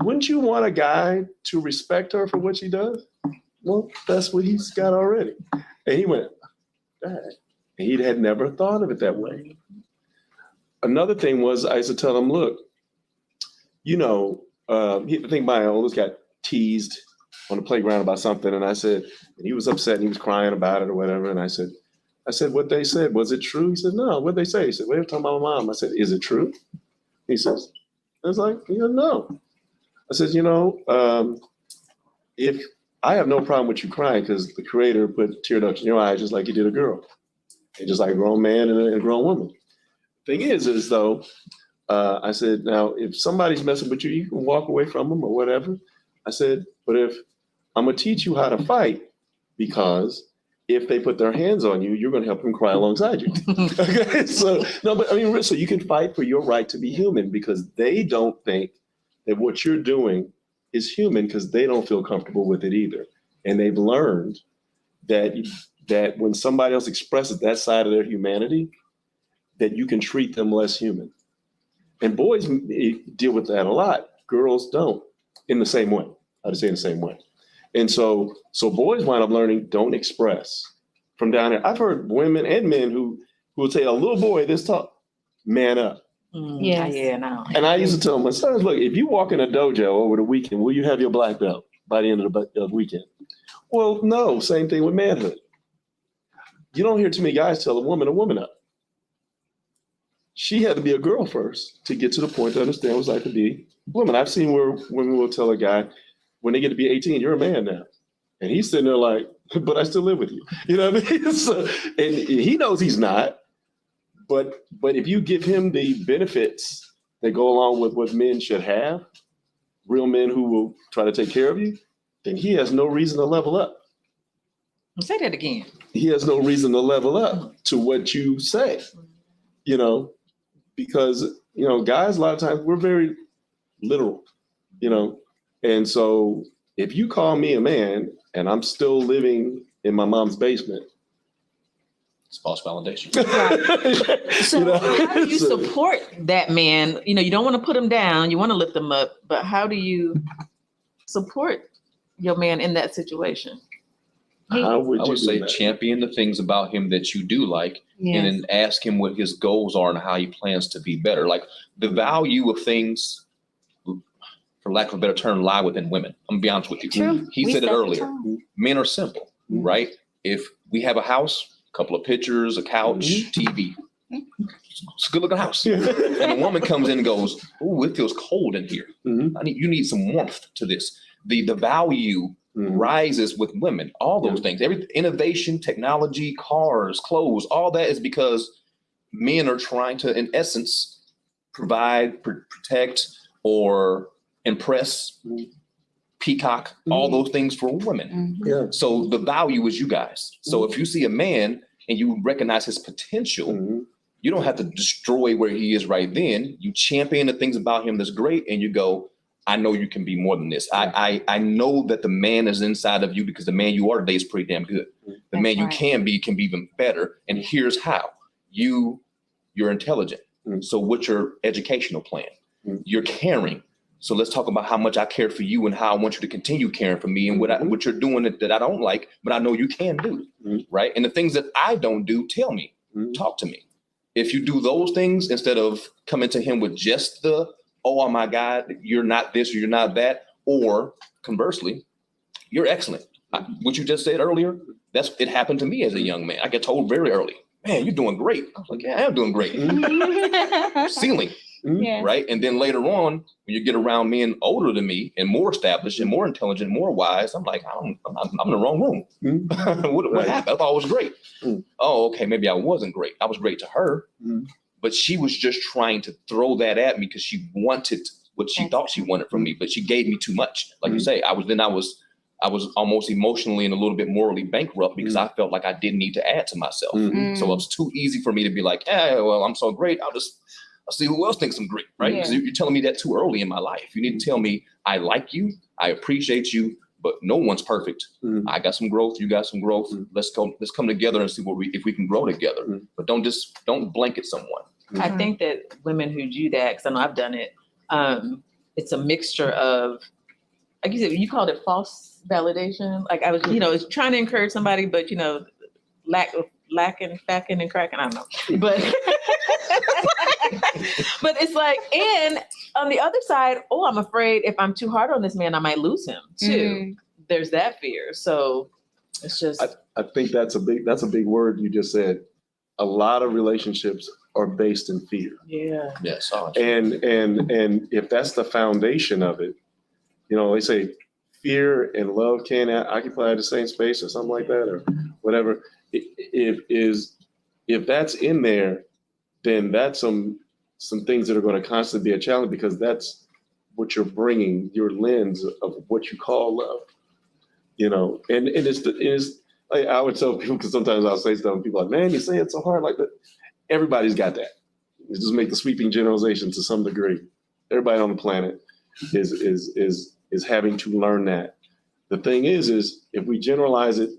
wouldn't you want a guy to respect her for what she does? Well, that's what he's got already. And he went, dang. And he had never thought of it that way. Another thing was I used to tell him, look, I think my oldest got teased on the playground about something. And I said, and he was upset and he was crying about it or whatever. And I said, what they said, was it true? He said, no, what'd they say? He said, well, they were talking about my mom. I said, is it true? He says, I was like, no. I said, if I have no problem with you crying because the creator put tear ducts in your eye just like he did a girl. And just like a grown man and a grown woman. Thing is though, I said, now, if somebody's messing with you, you can walk away from them or whatever. I said, but if I'm going to teach you how to fight, because if they put their hands on you, you're going to help them cry alongside you. Okay. So you can fight for your right to be human because they don't think that what you're doing is human because they don't feel comfortable with it either. And they've learned that when somebody else expresses that side of their humanity, that you can treat them less human. And boys deal with that a lot. Girls don't in the same way. I'd say in the same way. And so boys wind up learning, don't express from down here. I've heard women and men who will say, a little boy this tall, man up. Yeah, no. And I used to tell my sons, look, if you walk in a dojo over the weekend, will you have your black belt by the end of the weekend? Well, no, same thing with manhood. You don't hear too many guys tell a woman up. She had to be a girl first to get to the point to understand what it's like to be a woman. I've seen where women will tell a guy, when they get to be 18, you're a man now. And he's sitting there like, but I still live with you. You know what I mean? So, and he knows he's not. But if you give him the benefits that go along with what men should have, real men who will try to take care of you, then he has no reason to level up. Say that again. He has no reason to level up to what you say, because, guys, a lot of times we're very literal, and so if you call me a man and I'm still living in my mom's basement, It's false validation. So how do you support that man? You don't want to put him down, you want to lift him up, but how do you support your man in that situation? I would say champion the things about him that you do like, and then ask him what his goals are and how he plans to be better. Like the value of things, for lack of a better term, lie within women. I'm gonna be honest with you. True. He said it earlier. Men are simple, right? If we have a house, a couple of pictures, a couch, TV, it's a good looking house. And a woman comes in and goes, "Oh, it feels cold in here. You need some warmth to this." The value rises with women, all those things, every innovation, technology, cars, clothes, all that is because men are trying to, in essence, provide, protect, or impress, peacock, all those things for women. So the value is you guys. So if you see a man and you recognize his potential, you don't have to destroy where he is right then. You champion the things about him that's great, and you go, I know you can be more than this. I know that the man is inside of you because the man you are today is pretty damn good. The man you can be even better. And here's how. You're intelligent. So what's your educational plan? You're caring. So let's talk about how much I care for you and how I want you to continue caring for me and what you're doing that I don't like, but I know you can do, right? And the things that I don't do, tell me, talk to me. If you do those things instead of coming to him with just the, oh my God, you're not this or you're not that, or conversely, you're excellent. What you just said earlier, it happened to me as a young man. I get told very early, man, you're doing great. I was like, yeah, I am doing great. Ceiling. Yeah. Right. And then later on, when you get around men older than me and more established and more intelligent, more wise, I'm like, I'm in the wrong room. What happened? I thought I was great. Oh, okay. Maybe I wasn't great. I was great to her, but she was just trying to throw that at me because she wanted what she thought she wanted from me, but she gave me too much. Like you say, I was almost emotionally and a little bit morally bankrupt because I felt like I didn't need to add to myself. So it was too easy for me to be like, well, I'm so great. I'll see who else thinks I'm great, right? Because you're telling me that too early in my life. You need to tell me I like you, I appreciate you, but no one's perfect. I got some growth, you got some growth. Let's come together and see if we can grow together. But don't blanket someone. I think that women who do that, because I know I've done it, it's a mixture of, like you said, you called it false validation. Like I was, trying to encourage somebody, but lacking, facking, and cracking. I don't know, but but it's like, and on the other side, I'm afraid if I'm too hard on this man, I might lose him too. There's that fear. So it's just. I think that's a big word you just said. A lot of relationships are based in fear. Yeah. Yes. And if that's the foundation of it, they say fear and love can't occupy the same space or something like that or whatever. If that's in there, then that's some things that are going to constantly be a challenge because that's what you're bringing, your lens of what you call love, and it's like I would tell people, because sometimes I'll say stuff and people are like, man, you say it so hard like that. Everybody's got that. You just make the sweeping generalization to some degree. Everybody on the planet is having to learn that. The thing is if we generalize it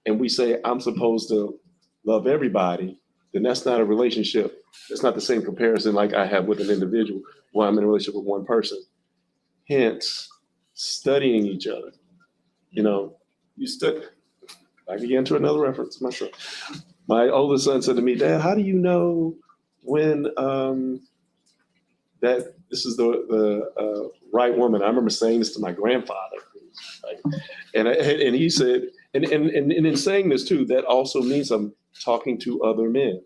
and we say, I'm supposed to love everybody, then that's not a relationship. It's not the same comparison like I have with an individual while I'm in a relationship with one person. Hence, studying each other. I can get into another reference myself. My oldest son said to me, Dad, how do you know when that this is the right woman? I remember saying this to my grandfather. And he said, and in saying this too, that also means I'm talking to other men.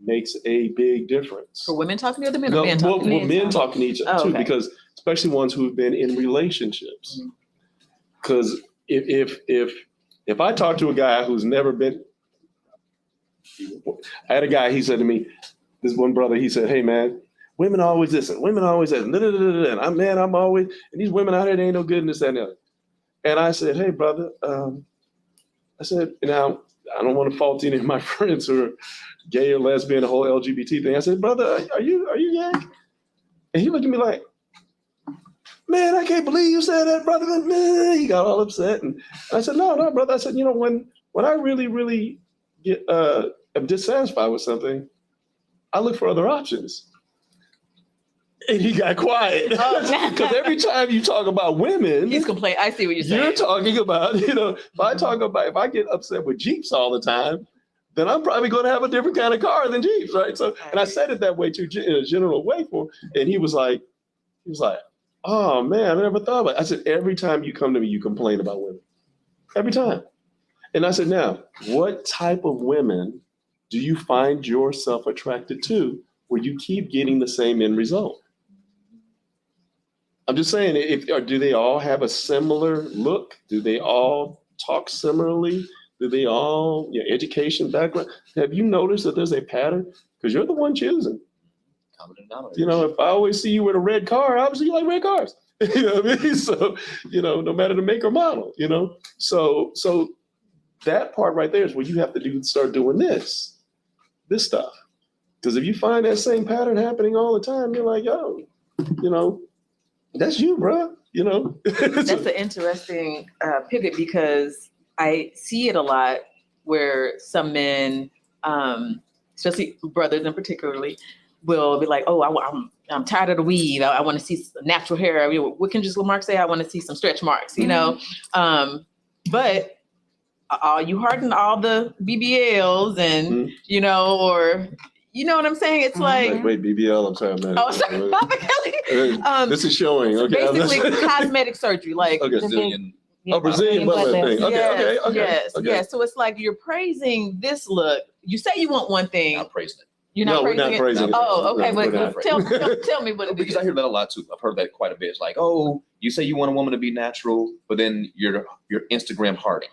Makes a big difference. For women talking to other men, no, or men talking to men talking to each other too, because especially ones who've been in relationships. Because if I talk to a guy who's never been, I had a guy, he said to me, this one brother, he said, hey man, women always this and women always that, and I'm always, and these women out here, they ain't no good in this, that, and the other. And I said, hey brother, I said, now I don't want to fault any of my friends who are gay or lesbian, the whole LGBT thing. I said, brother, are you gay? And he looked at me like, man, I can't believe you said that, brother. Man, he got all upset. And I said, no, brother. I said, when I really get am dissatisfied with something, I look for other options. And he got quiet. Because every time you talk about women, he's complaining. I see what you're saying. You're talking about, if I get upset with Jeeps all the time, then I'm probably going to have a different kind of car than Jeeps, right? So, and I said it that way too, in a general way and he was like, oh man, I never thought about it. I said, every time you come to me, you complain about women. Every time. And I said, now, what type of women do you find yourself attracted to where you keep getting the same end result? I'm just saying, do they all have a similar look? Do they all talk similarly? Do they all, education background? Have you noticed that there's a pattern? Because you're the one choosing. If I always see you with a red car, obviously you like red cars. You know what I mean? So, no matter the make or model, So that part right there is where you have to start doing this stuff. Because if you find that same pattern happening all the time, you're like, yo, that's you, bro. That's an interesting pivot because I see it a lot where some men, especially brothers in particularly, will be like, oh, I'm tired of the weave. I want to see natural hair. What can just Lamarck say? I want to see some stretch marks, you know? But you harden all the BBLs and, you know, or, you know what I'm saying? It's like. Wait, BBL, I'm sorry, I'm not. Oh, sorry. This is showing. Okay. Basically cosmetic surgery. Like, okay. Brazilian. Brazilian butt lift thing. Okay, okay. Yes, okay. yes. So it's like you're praising this look. You say you want one thing. Not praising it. You're not praising we're not praising it. Oh, okay. No, But tell me what it Because is. I hear that a lot too. I've heard that quite a bit. It's like, oh, you say you want a woman to be natural, but then you're Instagram harding.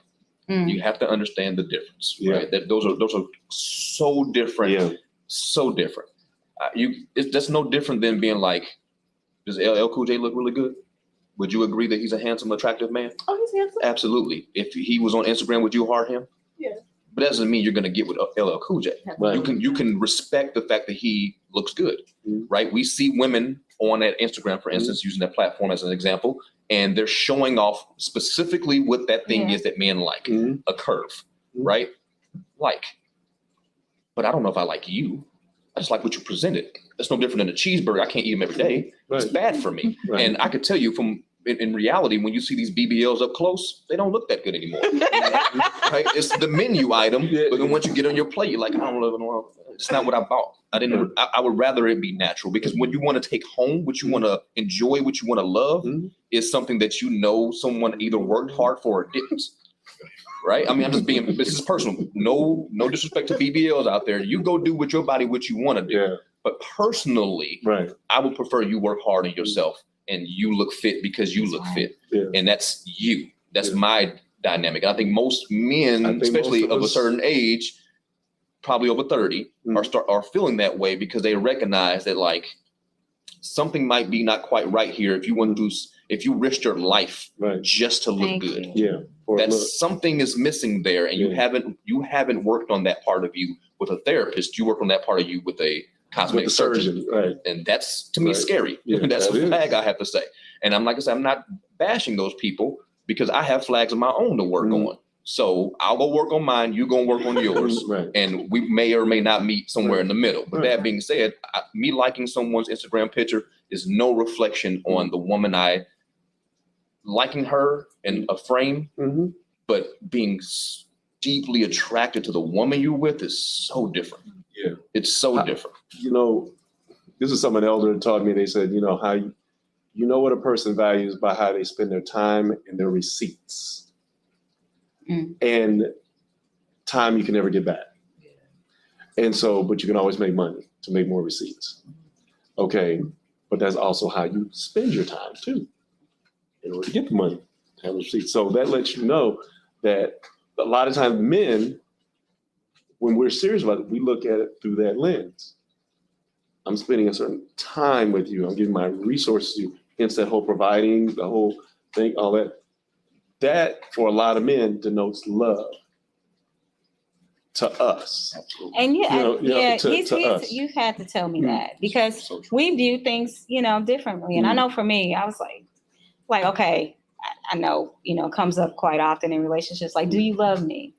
You have to understand the difference, right? That those are so different, so different. That's no different than being like, does LL Cool J look really good? Would you agree that he's a handsome, attractive man? Oh, he's handsome. Absolutely. If he was on Instagram, would you heart him? Yeah. But that doesn't mean you're going to get with LL Cool J. Right. You can respect the fact that he looks good, right? We see women on that Instagram, for instance, using that platform as an example, and they're showing off specifically what that thing is that men like, a curve, right? But I don't know if I like you. I just like what you presented. That's no different than a cheeseburger. I can't eat them every day. It's bad for me. Right. And I could tell you in reality, when you see these BBLs up close, they don't look that good anymore. Right? It's the menu item, but then once you get on your plate, you're like, I don't know. It's not what I bought. I would rather it be natural, because what you want to take home, what you want to enjoy, what you want to love is something that you know someone either worked hard for or didn't. Right? I mean, I'm just being, this is personal. No disrespect to BBLs out there. You go do with your body what you want to do. Yeah. But personally, I would prefer you work hard on yourself and you look fit because you look fit. Yeah. And that's you. That's my dynamic. I think most men, especially of a certain age, probably over 30, are feeling that way because they recognize that like something might be not quite right here if you risk your life just to look good. Yeah. That something is missing there, and you haven't worked on that part of you with a therapist. You work on that part of you with a cosmetic surgeon, right? And that's to me scary. Yeah, that's a flag, I have to say. And I'm like I said, I'm not bashing those people because I have flags of my own to work on. So I'll go work on mine. You go work on yours, and we may or may not meet somewhere in the middle. But that being said, me liking someone's Instagram picture is no reflection on the woman liking her in a frame, but being deeply attracted to the woman you're with is so different. Yeah, it's so different. You know, this is something an elder taught me. They said, you know, how you know what a person values by how they spend their time and their receipts. And time you can never get back. And so, but you can always make money to make more receipts. Okay, but that's also how you spend your time too, in order to get the money, have receipts. So that lets you know that a lot of times men, when we're serious about it, we look at it through that lens. I'm spending a certain time with you. I'm giving my resources to you. Hence that whole providing, the whole thing, all that. That, for a lot of men, denotes love to us. And to us. You had to tell me that because we view things, differently. And I know for me, I was like, okay, I know, it comes up quite often in relationships. Like, do you love me?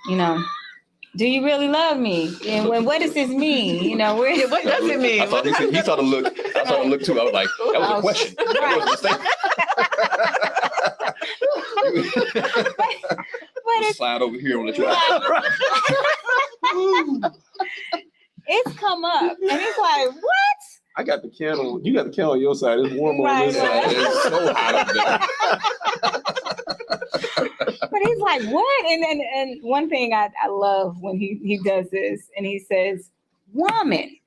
Do you really love me? And what does this mean? What does it mean? I thought he saw the look. I saw the look too. I was like, that was a question. That was a statement. Slide over here and let you out. It's come up, and it's like, what? I got the candle. You got the candle on your side. It's warm on this side. It's so hot up there. But he's like, what? And one thing I love when he does this, and he says, woman.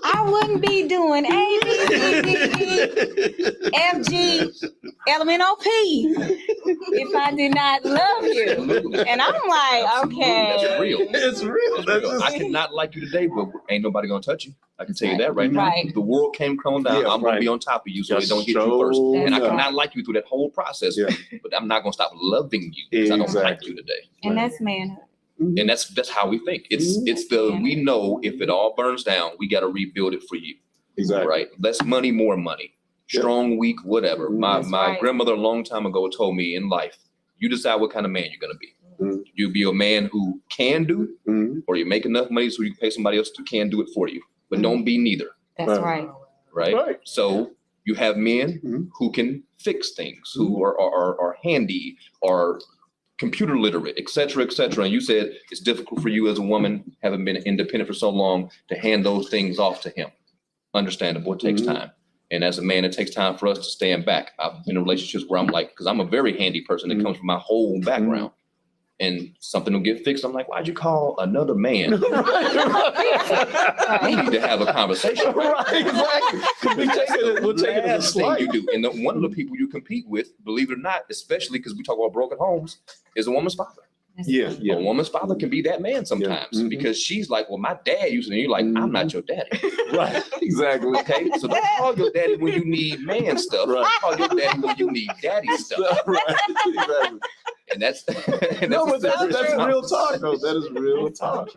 I wouldn't be doing A, B, C, D, E, F, G, L, M, N, O, P if I did not love you. And I'm like, okay. That's real. It's real. I cannot like you today, but ain't nobody gonna touch you. I can tell you that right now. If the world came crumbling down, I'm gonna be on top of you so they don't hit you first. And I cannot like you through that whole process, but I'm not gonna stop loving you because I don't like you today. And that's manhood. And that's how we think. We know if it all burns down, we got to rebuild it for you. Exactly. Right. Less money, more money. Strong, weak, whatever. My grandmother a long time ago told me in life, you decide what kind of man you're going to be. Mhm. You be a man who can do, Mhm. or you make enough money so you can pay somebody else to can do it for you. But Mhm. don't be neither, That's Right. right. right? So you have men Mhm. who can fix things, who are handy, or computer literate, et cetera, et cetera. And you said it's difficult for you as a woman, having been independent for so long, to hand those things off to him. Understandable, it takes Mhm. time. And as a man, it takes time for us to stand back. I've been in relationships where I'm like, because I'm a very handy person that comes from my whole background. And something will get fixed. I'm like, why'd you call another man? We need to have a conversation. Right, exactly. 'Cause we'll take it as a Last thing slight. you do. And one of the people you compete with, believe it or not, especially because we talk about broken homes, is a woman's father. Yeah, yeah. A woman's father can be that man sometimes Mhm. because she's like, well, my dad used to, and you're like, I'm not your daddy. Right, exactly. Okay, so don't call your daddy when you need man stuff. Right. Call your daddy when you need daddy stuff. Right, exactly. And that's No, but that's true. real talk, though. That is real talk.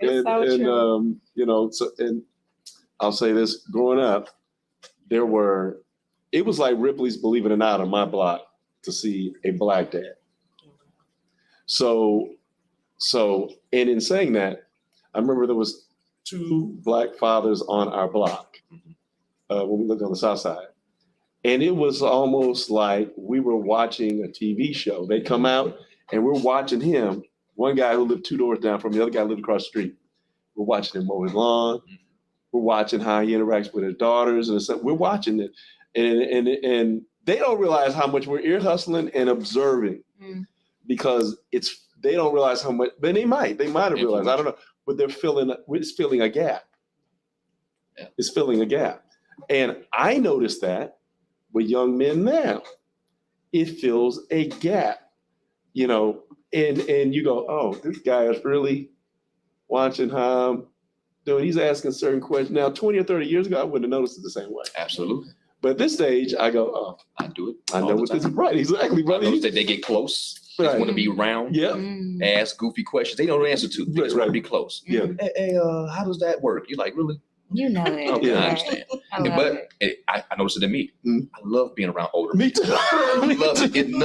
It's so And true. you know, so, and I'll say this: growing up, it was like Ripley's Believe It or Not on my block to see a black dad. So, and in saying that, I remember there was 2 black fathers on our block when we lived on the South Side. And it was almost like we were watching a TV show. They come out and we're watching him. One guy who lived 2 doors down from me, the other guy lived across the street. We're watching him mow his lawn. We're watching how he interacts with his daughters, and stuff. We're watching it, and they don't realize how much we're ear hustling and observing, because they don't realize how much. But they might have realized. I don't know, but it's filling a gap. Yeah. It's filling a gap, and I noticed that with young men now, it fills a gap, you know, and you go, oh, this guy is really watching how I'm doing. He's asking certain questions. Now, 20 or 30 years ago, I wouldn't have noticed it the same way. Absolutely. But at this stage, I go, oh, I do it. I know what this is. Right, exactly, I brother. notice that they get close. They Right. want to be around. Yeah, Ask goofy questions. They don't answer to. They just want to be close. yeah. Hey, how does that work? You're like, really? You know it. Okay, Yeah. I understand. I love But it. I noticed it in me. Mm. I love being around older Me men. too. I love Me it. too.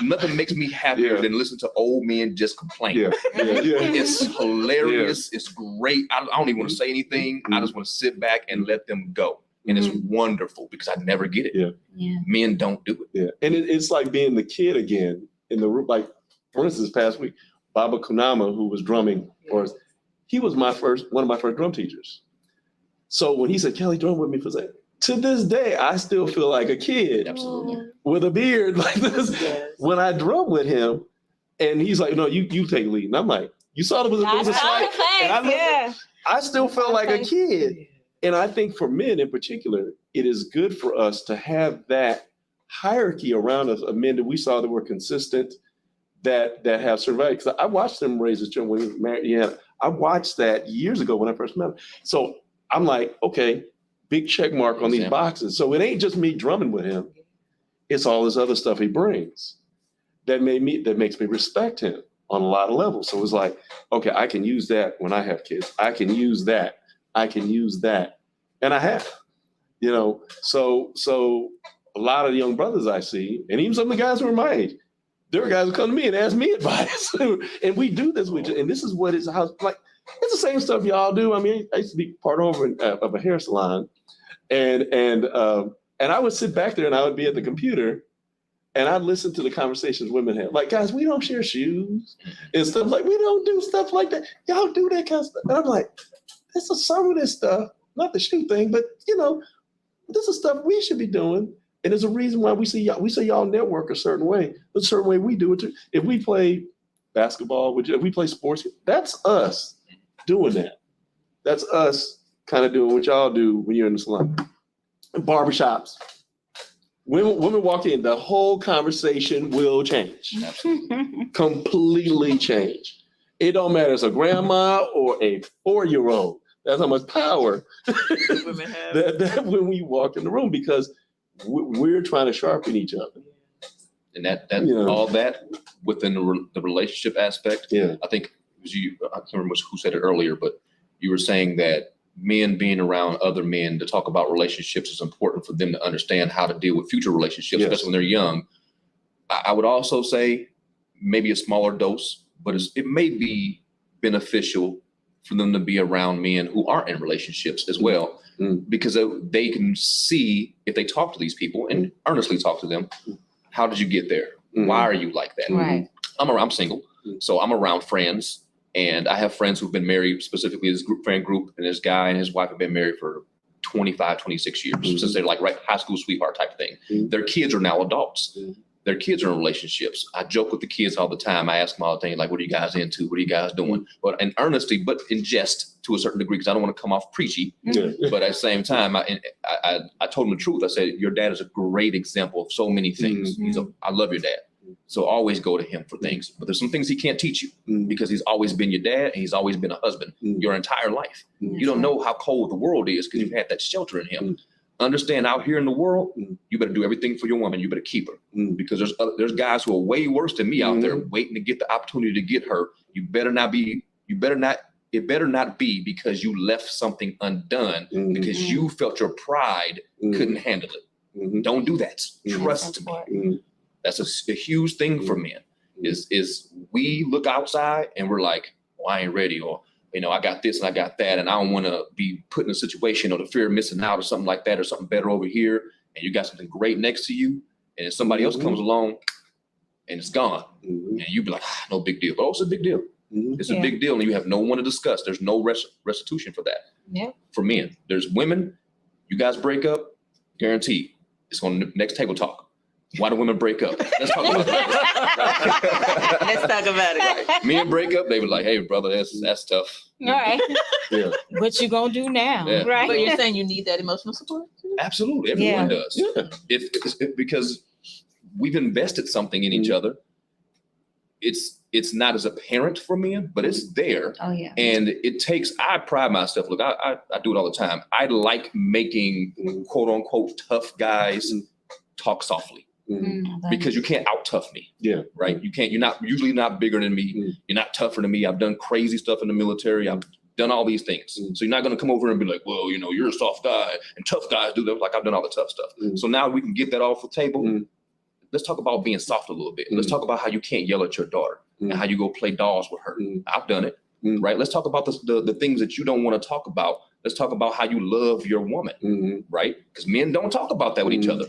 Nothing makes me happier Yeah. than listen to old men just complain. Yeah, yeah, yeah. It's hilarious. It's great. I don't even want to say anything. I Mhm. just want to sit back and let them go. And it's wonderful because I never get it. Yeah. Yeah. Men don't do it. Yeah, and it's like being the kid again in the room. Like, for instance, this past week, Baba Kunama, who was drumming for us, he was one of my first drum teachers. So when he said, Kelly, drum with me for a second, to this day, I still feel like a kid Absolutely. with a beard like this when I drum with him. And he's like, no, you take lead. And I'm like, you saw there was a slight, and I looked- Yeah. I still felt like a kid. And I think for men in particular, it is good for us to have that hierarchy around us of men that we saw that were consistent, that have survived. Because I watched them raise his children when he was married. Yeah, I watched that years ago when I first met him. So I'm like, okay, big check mark on these Example. boxes. So it ain't just me drumming with him. It's all this other stuff he brings that makes me respect him on a lot of levels. So it's like, okay, I can use that when I have kids. I can use that. And I have, you know, so a lot of the young brothers I see, and even some of the guys who are my age, there are guys who come to me and ask me advice. And we do this with you. And this is what it's like. It's the same stuff y'all do. I mean, I used to be part owner of a hair salon, and I would sit back there and I would be at the computer, and I'd listen to the conversations women have. Like, guys, we don't share shoes and stuff like. We don't do stuff like that. Y'all do that kind of stuff. And I'm like, this is some of this stuff, not the shoe thing, but you know, this is stuff we should be doing. And there's a reason why we say y'all network a certain way, but a certain way we do it too. If we play basketball, if we play sports, that's us doing that. That's us kind of doing what y'all do when you're in the salon. Barbershops. Women walk in, the whole conversation will change. Completely change. It don't matter if it's a grandma or a 4-year-old. That's how much power Women have. that when we walk in the room, because we're trying to sharpen each other. And that You know. all that within the relationship aspect. Yeah. I think it was you. I can't remember who said it earlier, but you were saying that men being around other men to talk about relationships is important for them to understand how to deal with future relationships, Yes. especially when they're young. I would also say maybe a smaller dose, but it may be beneficial for them to be around men who aren't in relationships as well, because they can see, if they talk to these people and earnestly talk to them, how did you get there? Why are you like that? Right. I'm single, so I'm around friends, and I have friends who've been married, specifically this friend group, and this guy and his wife have been married for 25, 26 years, since they're like high school sweetheart type thing. Their kids are now adults. Their kids are in relationships. I joke with the kids all the time. I ask them all the time, like, what are you guys into? What are you guys doing? But in earnesty, but in jest to a certain degree, because I don't want to come off preachy. But at the same time, I told them the truth. I said, your dad is a great example of so many things. I love your dad. So always go to him for things. But there's some things he can't teach you because he's always been your dad and he's always been a husband your entire life. You don't know how cold the world is because you've had that shelter in him. Understand, out here in the world, you better do everything for your woman. You better keep her because there's guys who are way worse than me out there waiting to get the opportunity to get her. It better not be because you left something undone because you felt your pride couldn't handle it. Don't do that. Trust me. That's a huge thing for men is we look outside and we're like, oh, I ain't ready, or I got this and I got that, and I don't want to be put in a situation or the fear of missing out or something like that, or something better over here, and you got something great next to you, and then somebody else comes along and it's gone, and you be like, no big deal. But it's a big deal. It's a big deal, and you have no one to discuss. There's no restitution for that. Yeah. For men, there's women. You guys break up, guaranteed it's on the next table talk. Why do women break up? Let's talk about it. Let's talk about it. Right. Men break up, they were like, hey, brother, that's tough. All right. What you gonna do now? Yeah. Right. But you're saying you need that emotional support? Absolutely. Everyone does. Because we've invested something in each other. It's not as apparent for men, but it's there. Oh, yeah. And I pride myself. Look, I do it all the time. I like making quote unquote tough guys talk softly. Because you can't out tough me. Yeah. Right. You can't. You're usually not bigger than me. You're not tougher than me. I've done crazy stuff in the military. I've done all these things. So you're not going to come over and be like, well, you're a soft guy and tough guys do that. Like, I've done all the tough stuff. So now we can get that off the table. Let's talk about being soft a little bit. Let's talk about how you can't yell at your daughter and how you go play dolls with her. I've done it. Right. Let's talk about the things that you don't want to talk about. Let's talk about how you love your woman. Right. Because men don't talk about that with each other.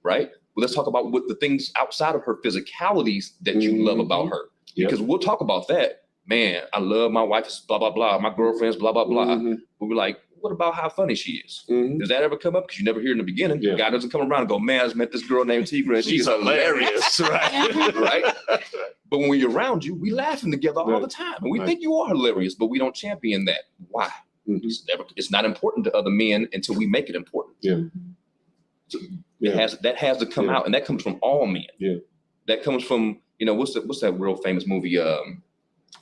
Right. Well, let's talk about what the things outside of her physicalities that you love about her. Because we'll talk about that. Man, I love my wife's blah, blah, blah. My girlfriend's blah, blah, blah. But we're like, what about how funny she is? Does that ever come up? Because you never hear in the beginning. The guy doesn't come around and go, man, I just met this girl named Tigra and she's hilarious. Right? But when we're around you, we laughing together all the time. And we think you are hilarious, but we don't champion that. Why? It's not important to other men until we make it important. So that has to come out, and that comes from all men. That comes from, what's that real famous movie?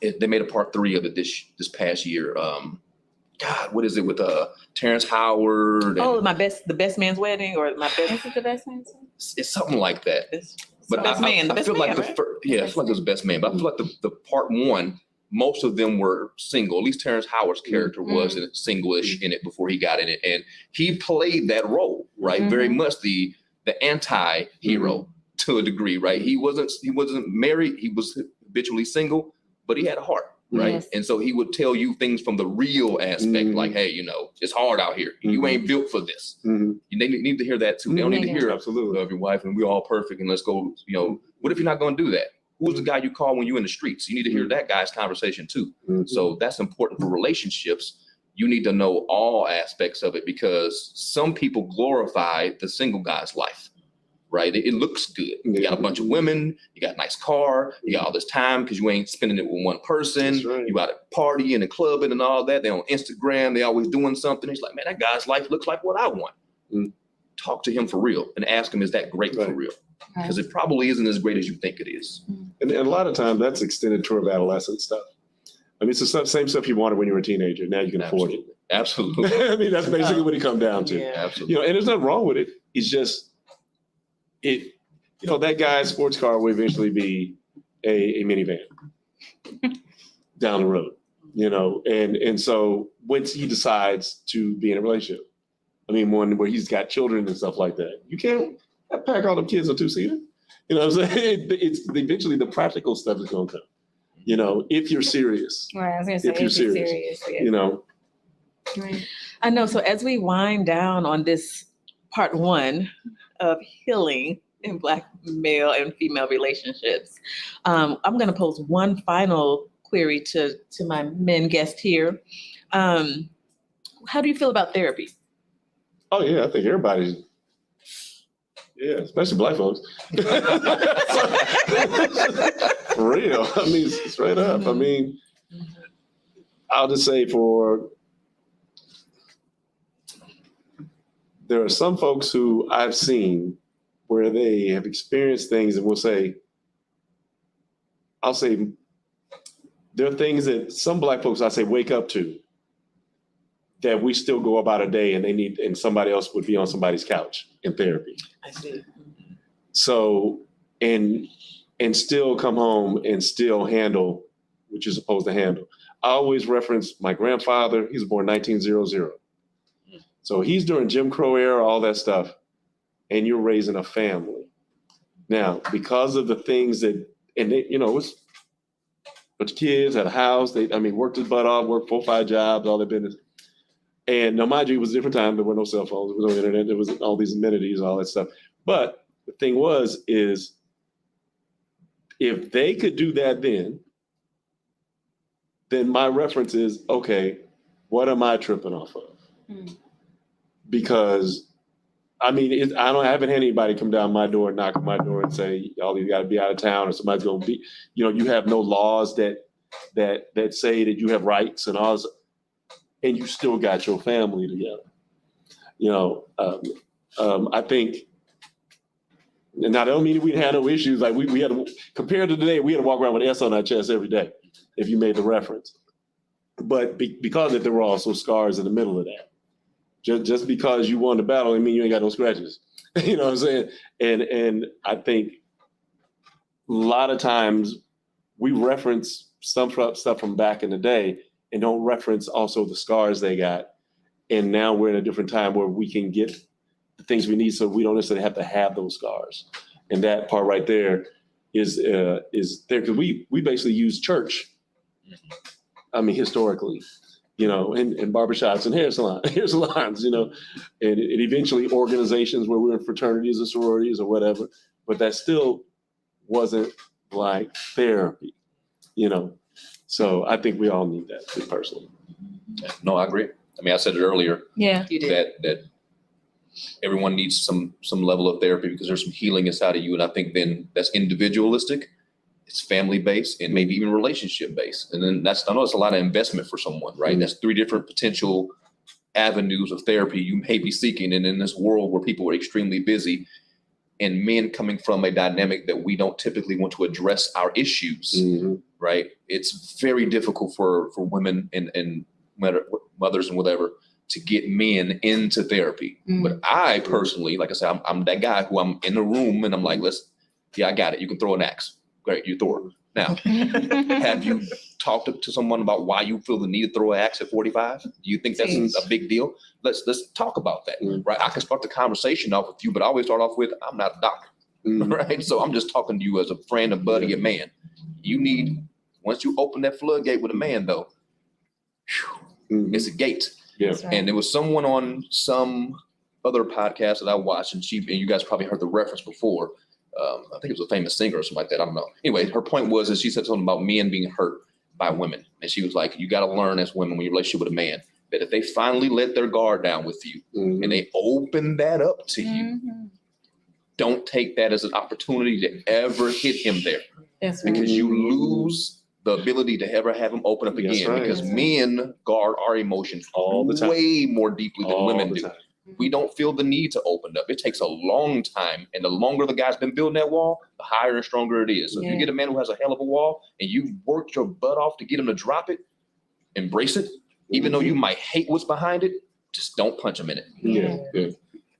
They made a part 3 of it this past year. God, what is it with Terrence Howard? The best man's wedding, or my best. Is it the best man? It's something like that. I feel like it was the best man. But I feel like the part 1, most of them were single. At least Terrence Howard's character was single-ish in it before he got in it, and he played that role, right? Very much the anti-hero to a degree, right? He wasn't married. He was habitually single, but he had a heart, right? Yes. And so he would tell you things from the real aspect, like, hey, it's hard out here. You ain't built for this. They need to hear that too. They don't need to hear, absolutely, love your wife and we're all perfect and let's go. What if you're not going to do that? Who's the guy you call when you're in the streets? You need to hear that guy's conversation too. So that's important for relationships. You need to know all aspects of it because some people glorify the single guy's life, right? It looks good. You got a bunch of women, you got a nice car, you got all this time because you ain't spending it with one person. Right. You got a party and a clubbing and all that. They're on Instagram. They always doing something. It's like, man, that guy's life looks like what I want. Talk to him for real and ask him, is that great for real? Because it probably isn't as great as you think it is. And a lot of times that's extended toward adolescent stuff. I mean, it's the same stuff you wanted when you were a teenager. Now you can afford it. Absolutely. I mean, that's basically what it comes down to. Yeah, absolutely. And there's nothing wrong with it. It's just, that guy's sports car will eventually be a minivan down the road, and so once he decides to be in a relationship, I mean, one where he's got children and stuff like that, you can't pack all them kids on 2-seater. You know what I'm saying? It's eventually the practical stuff is going to come. You know, if you're serious, Right, I was gonna say, If you're serious, yeah. you know, Right. I know. So as we wind down on this part one of healing in Black male and female relationships, I'm going to pose one final query to my men guest here. How do you feel about therapy? oh yeah, I think everybody's, yeah, especially Black folks. For real. I mean, straight up. I mean, I'll just say there are some folks who I've seen where they have experienced things and will say, I'll say, there are things that some Black folks I say wake up to that we still go about a day and somebody else would be on somebody's couch in therapy. I see. So, and still come home and still handle what you're supposed to handle. I always reference my grandfather. He was born 1900. So he's during Jim Crow era, all that stuff. And you're raising a family. Now, because of the things that, and they, you know, it was a bunch of kids, had a house. Worked his butt off, worked 4 or 5 jobs, all that business. And now, mind you, it was a different time. There were no cell phones. There was no internet. There was all these amenities, all that stuff. But the thing is if they could do that then my reference is, okay, what am I tripping off of? Because, I haven't had anybody come down my door and knock on my door and say, y'all, you got to be out of town or somebody's going to be, you know, you have no laws that say that you have rights and all this, and you still got your family together. You know, I think, and I don't mean we had no issues. Like we had to, compared to today, we had to walk around with an S on our chest every day, if you made the reference. But because there were also scars in the middle of that. Just because you won the battle, I mean, you ain't got no scratches. You know what I'm saying? And I think a lot of times we reference some stuff from back in the day and don't reference also the scars they got. And now we're in a different time where we can get the things we need so we don't necessarily have to have those scars. And that part right there is there, because we basically use church, historically, you know, in barbershops and hair salons, you know, and eventually organizations where we're in fraternities or sororities or whatever, but that still wasn't like therapy, you know. So I think we all need that, personally. No, I agree. I said it earlier. Yeah. You did. That everyone needs some level of therapy because there's some healing inside of you. And I think then that's individualistic, it's family based, and maybe even relationship based. And then I know it's a lot of investment for someone, right? Mm-hmm. That's 3 different potential avenues of therapy you may be seeking. And in this world where people are extremely busy and men coming from a dynamic that we don't typically want to address our issues, right? It's very difficult for women and mothers and whatever to get men into therapy. But I personally, like I said, I'm that guy who I'm in the room and I'm like, I got it. You can throw an axe. Great, you throw it. Now, have you talked to someone about why you feel the need to throw an axe at 45? Do you think that's a big deal? Let's talk about that, right? I can start the conversation off with you, but I always start off with, I'm not a doctor, right? So I'm just talking to you as a friend, a buddy, a man. You need, once you open that floodgate with a man, though, it's a gate. Yes. Right. And there was someone on some other podcast that I watched, and you guys probably heard the reference before. I think it was a famous singer or something like that. I don't know. Anyway, her point was that she said something about men being hurt by women. And she was like, you got to learn as women when you're in a relationship with a man, that if they finally let their guard down with you and they open that up to you, don't take that as an opportunity to ever hit him there. That's right. Because you lose the ability to ever have him open up again. right. Because men guard our emotions All the time. way more deeply than All women the do. time. We don't feel the need to open up. It takes a long time. And the longer the guy's been building that wall, the higher and stronger it is. So if you get a man who has a hell of a wall and you've worked your butt off to get him to drop it, embrace it, even though you might hate what's behind it, just don't punch him in it. Yeah.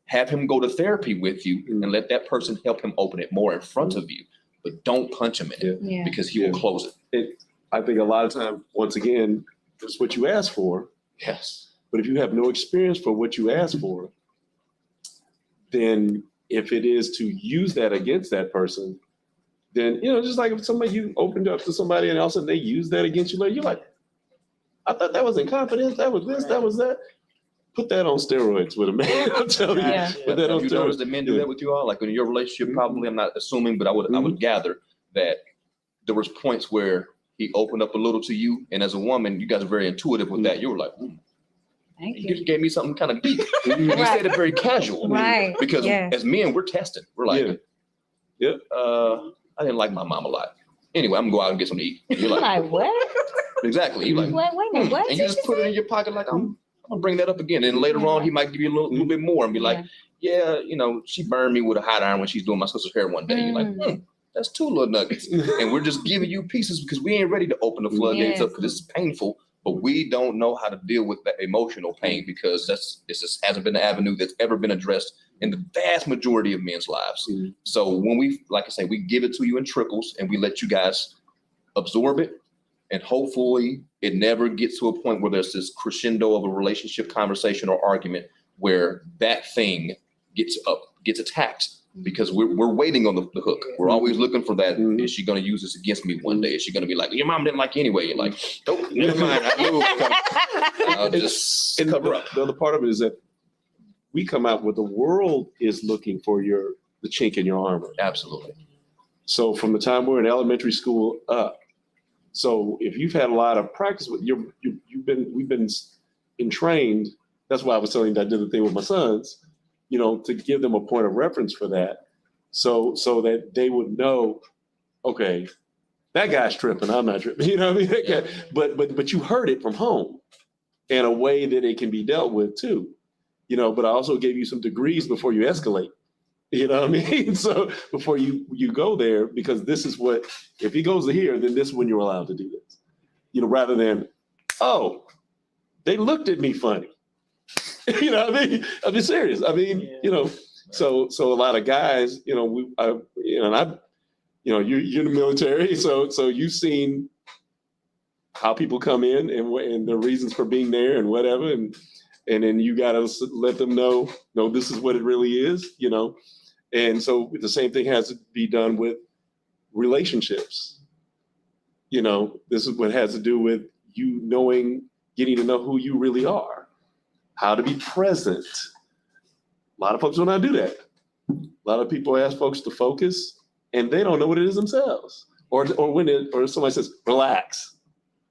Have him go to therapy with you and let that person help him open it more in front of you. But don't punch him in it because he will close it. I think a lot of times, once again, it's what you ask for. Yes. But if you have no experience for what you ask for, then if it is to use that against that person, then, just like if somebody, you opened up to somebody and all of a sudden they use that against you later, you're like, I thought that was incompetence. That was this, that was that. Put that on steroids with a man. I'm telling you. Yeah. Put that on You steroids. notice that men do that with you all? Like in your relationship, probably, I'm not assuming, but I would gather that there was points where he opened up a little to you. And as a woman, you guys are very intuitive with that. You were like, Thank you you. just gave me something kind of deep. You Right. said it very casual. Right. Because Yeah. as men, we're testing. We're like, Yep. I didn't like my mom a lot. Anyway, I'm gonna go out and get something to eat. And you're like, Like, what? exactly. You're like, Wait a minute, what and did you you just put it in your pocket like, I'm gonna bring that up again. And later on, he might give you a little bit more and be like, yeah, she burned me with a hot iron when she's doing my sister's hair one day. You're like, that's 2 little nuggets. And we're just giving you pieces because we ain't ready to open the floodgates up because this is painful, but we don't know how to deal with that emotional pain because it just hasn't been an avenue that's ever been addressed in the vast majority of men's lives. So when we, like I say, we give it to you in trickles and we let you guys absorb it, and hopefully it never gets to a point where there's this crescendo of a relationship conversation or argument where that thing gets attacked. Because we're waiting on the hook. We're always looking for that. Is she going to use this against me one day? Is she going to be like, your mom didn't like you anyway? You're like, nope, never mind. I'll just cover up. The other part of it is that we come out where the world is looking for the chink in your armor. Absolutely. So from the time we're in elementary school up, so if you've had a lot of practice with we've been entrained. That's why I was telling you that I did the thing with my sons. To give them a point of reference for that, so that they would know, okay, that guy's tripping, I'm not tripping. You know what I mean? That guy, but you heard it from home in a way that it can be dealt with too. But I also gave you some degrees before you escalate. You know what I mean? So before you go there, because this is what, if he goes to here, then this is when you're allowed to do this. Rather than, oh, they looked at me funny. What I mean? I'm just serious. I mean, so a lot of guys, you're in the military, so you've seen how people come in and the reasons for being there and whatever, and then you got to let them know, no, this is what it really is, and so the same thing has to be done with relationships. This is what has to do with you getting to know who you really are. How to be present. A lot of folks don't know how to do that. A lot of people ask folks to focus and they don't know what it is themselves. Or when somebody says, relax.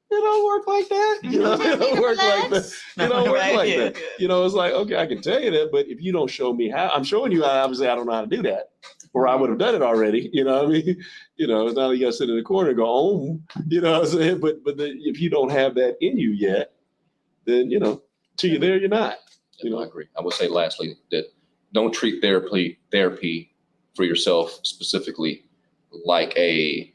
It don't work like that. It don't work like that. It don't work like that. It's like, okay, I can tell you that, but if you don't show me how, I'm showing you how, obviously I don't know how to do that. Or I would have done it already. You know what I mean? It's not like you gotta sit in the corner and go, oh, you know what I'm saying? But if you don't have that in you yet, then till you're there, you're not. I agree. I would say lastly that don't treat therapy for yourself specifically like a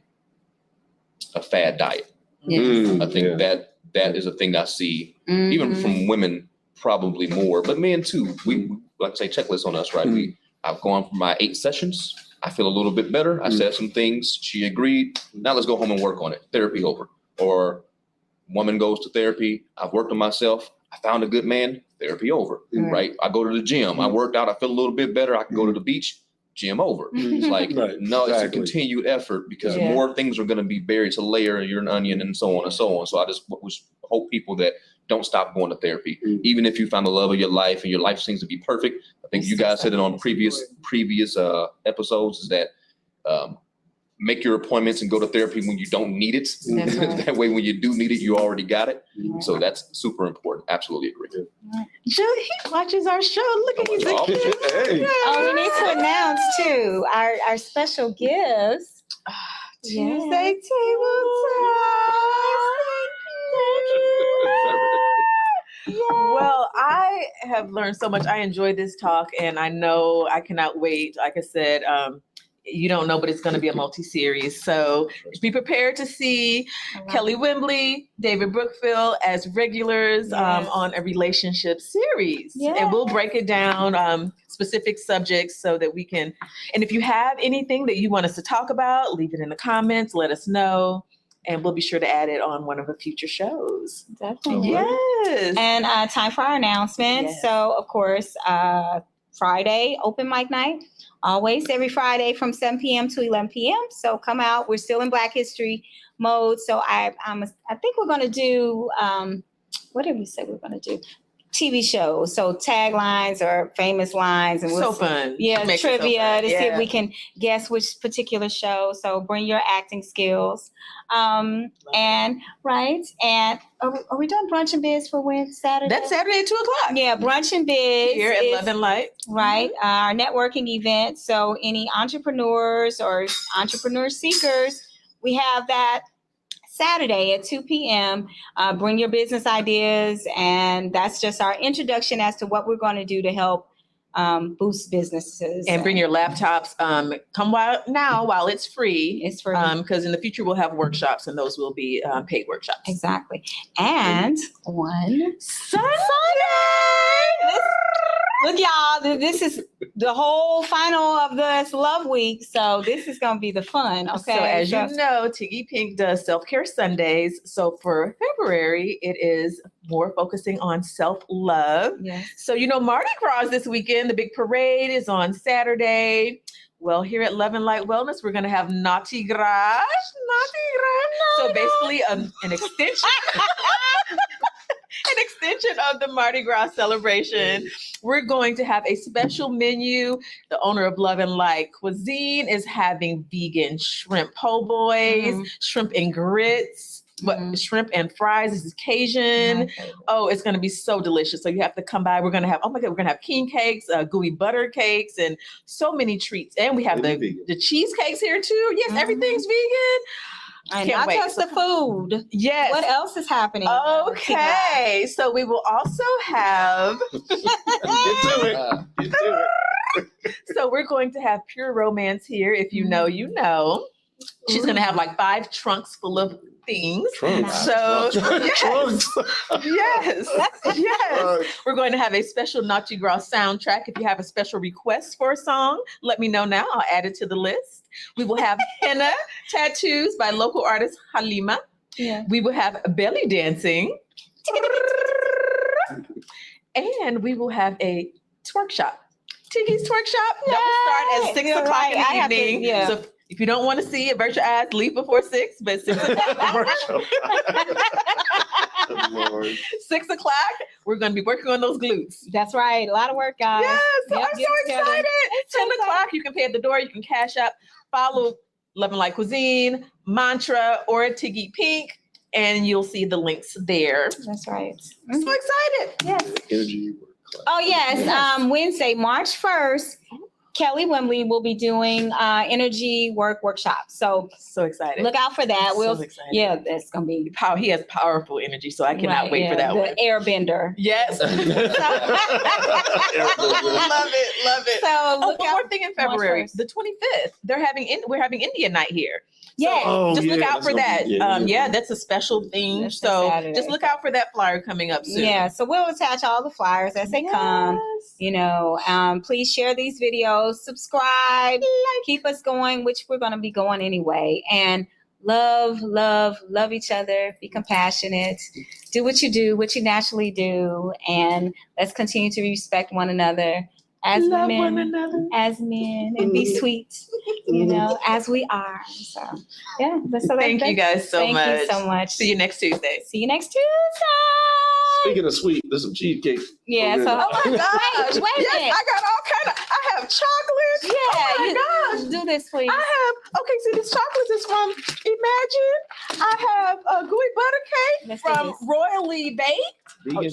fad diet. Yes. I think that is a thing I see even from women probably more, but men too. We like to say checklist on us, right? I've gone for my 8 sessions. I feel a little bit better. I said some things. She agreed. Now let's go home and work on it. Therapy over. Or woman goes to therapy. I've worked on myself. I found a good man, therapy over, right? I go to the gym. I worked out. I feel a little bit better. I can go to the beach, gym over. It's like, no, it's a continued effort because more things are going to be buried to layer. You're an onion and so on and so on. So I just hope people that don't stop going to therapy, even if you found the love of your life and your life seems to be perfect. I think you guys said it on previous episodes is that make your appointments and go to therapy when you don't need it. Right. That way, when you do need it, you already got it. So that's super important. Absolutely agree. Joe, he watches our show. Look at he's a kid. Hey. Oh, we need to announce too our special gifts. Tuesday table Well, I have learned so much. I enjoyed this talk, and I know I cannot wait. Like I said, you don't know, but it's going to be a multi-series. So just be prepared to see Kelly Wembley, David Brookfield as regulars on a relationship series. And we'll break it down, specific subjects so that we can, and if you have anything that you want us to talk about, leave it in the comments, let us know. And we'll be sure to add it on one of the future shows. Definitely. Yes. And time for our announcements. Yes. So, of course, Friday open mic night. Always every Friday from 7 p.m. to 11 p.m. So come out. We're still in Black History mode. So I think we're going to do, what did we say we're going to do? TV shows. So taglines or famous lines. And So fun. yeah, Makes it so trivia fun. to see Yeah. if we can guess which particular show. So bring your acting skills. And are we doing brunch and biz for Saturday? That's Saturday at 2:00. Yeah, brunch and biz Here at is- Love and Light. right? Our networking event. So any entrepreneurs or entrepreneur seekers, we have that Saturday at 2 p.m. Bring your business ideas, and that's just our introduction as to what we're going to do to help boost businesses. And bring your laptops. Come while it's free. It's free. Because in the future we'll have workshops, and those will be paid workshops. Exactly. And on Sunday. Look, y'all, this is the whole final of this love week. So this is going to be the fun. Okay. So as you know, Tiggy Pink does self-care Sundays. So for February, it is more focusing on self-love. Yes. So, Mardi Gras is this weekend. The big parade is on Saturday. Well, here at Love and Light Wellness, we're going to have Naughty Gras. So basically an extension. An extension of the Mardi Gras celebration. We're going to have a special menu. The owner of Love and Light Cuisine is having vegan shrimp po' boys, shrimp and grits, shrimp and fries. This is Cajun. Oh, it's going to be so delicious. So you have to come by. We're going to have, we're going to have king cakes, gooey butter cakes, and so many treats. And we have the cheesecakes here too. Yes, everything's vegan. And Can't not wait. just the food. Yes. What else is happening? Okay. So we will also have, Get to it. so we're going to have Pure Romance here. If you know, you know. She's going to have like 5 trunks full of things. Trunks. So, Trunks. yes. We're going to have a special Naughty Gras soundtrack. If you have a special request for a song, let me know now. I'll add it to the list. We will have henna tattoos by local artist Halima. Yeah. We will have belly dancing. And we will have a twerk shop. Tiggy's twerk shop. That will start at 6 You're o'clock right. in I the have to- evening. yeah. So if you don't want to see it, avert your eyes, leave before 6, but 6 o'clock. Lord. 6 o'clock, we're going to be working on those glutes. That's right. A lot of work, guys. Yes, so Yep, I'm get so together. excited. so 10 o'clock, you can pay at the door, you can cash up, follow Love and Light Cuisine, Mantra, or Tiggy Pink, and you'll see the links there. That's right. I'm so excited. Yes. Energy work class. Oh, yes. Wednesday, March 1st, Kelly Wembley will be doing energy workshop. So So excited. look out for that. I'm We'll so excited. Yeah, that's going to be. He has powerful energy, so I cannot right, wait yeah, for that the one. airbender. Yes. love it. So Oh, look one out. more thing in February, March 1st. the 25th. We're having Indian night here. Yes. Oh, Just look yeah, out that's for gonna that. be- yeah. That's a special thing. That's a So Saturday. just look out for that flyer coming up soon. Yeah, so we'll attach all the flyers as they come. Please share these videos, subscribe, keep us going, which we're going to be going anyway. And love each other, be compassionate, do what you naturally do. And let's continue to respect one another as Love women, one another. as men, and be sweet, as we are. So, yeah. Thank you guys so much. Thank you so much. See you next Tuesday. See you next Tuesday. Speaking of sweet, there's some cheesecake. Yeah, Okay. so Oh my gosh. Wait a Yes, minute. I got all kind of, I have chocolate. Yeah, Oh my gosh. do this, please. I have, okay, see this chocolate is from Imagine. I have a gooey butter cake Let's do from this. Royally Baked. Vegan.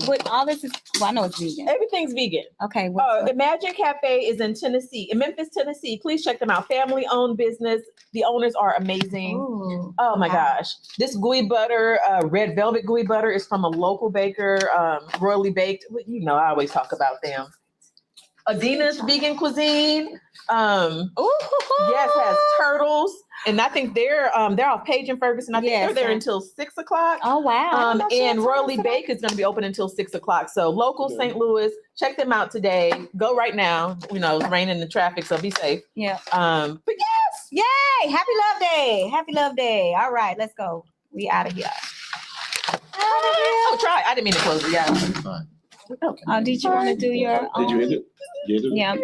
Which all this is? Well, I know it's vegan. Everything's vegan. Okay. what's up? Imagine Cafe is in Tennessee, in Memphis, Tennessee. Please check them out. Family-owned business. The owners are amazing. Ooh, Oh my wow. gosh. This gooey butter, red velvet gooey butter is from a local baker, Royally Baked. I always talk about them. Adina's Vegan Cuisine. Ooh. Yes, has turtles. And I think they're off Page and Ferguson. I think Yes, they're there sir. until 6 o'clock. Oh wow. I didn't know she had And Royally time for that. Bake is going to be open until 6 o'clock. So local Yeah. St. Louis, check them out today. Go right now. It's raining in the traffic, so be safe. Yeah. But yes, Yay! Happy Love Day. Happy Love Day. All right, let's go. We out of here. oh, try. I didn't mean to close it. Yeah. Did you want to do your? Did you end it? You ended it? Yeah.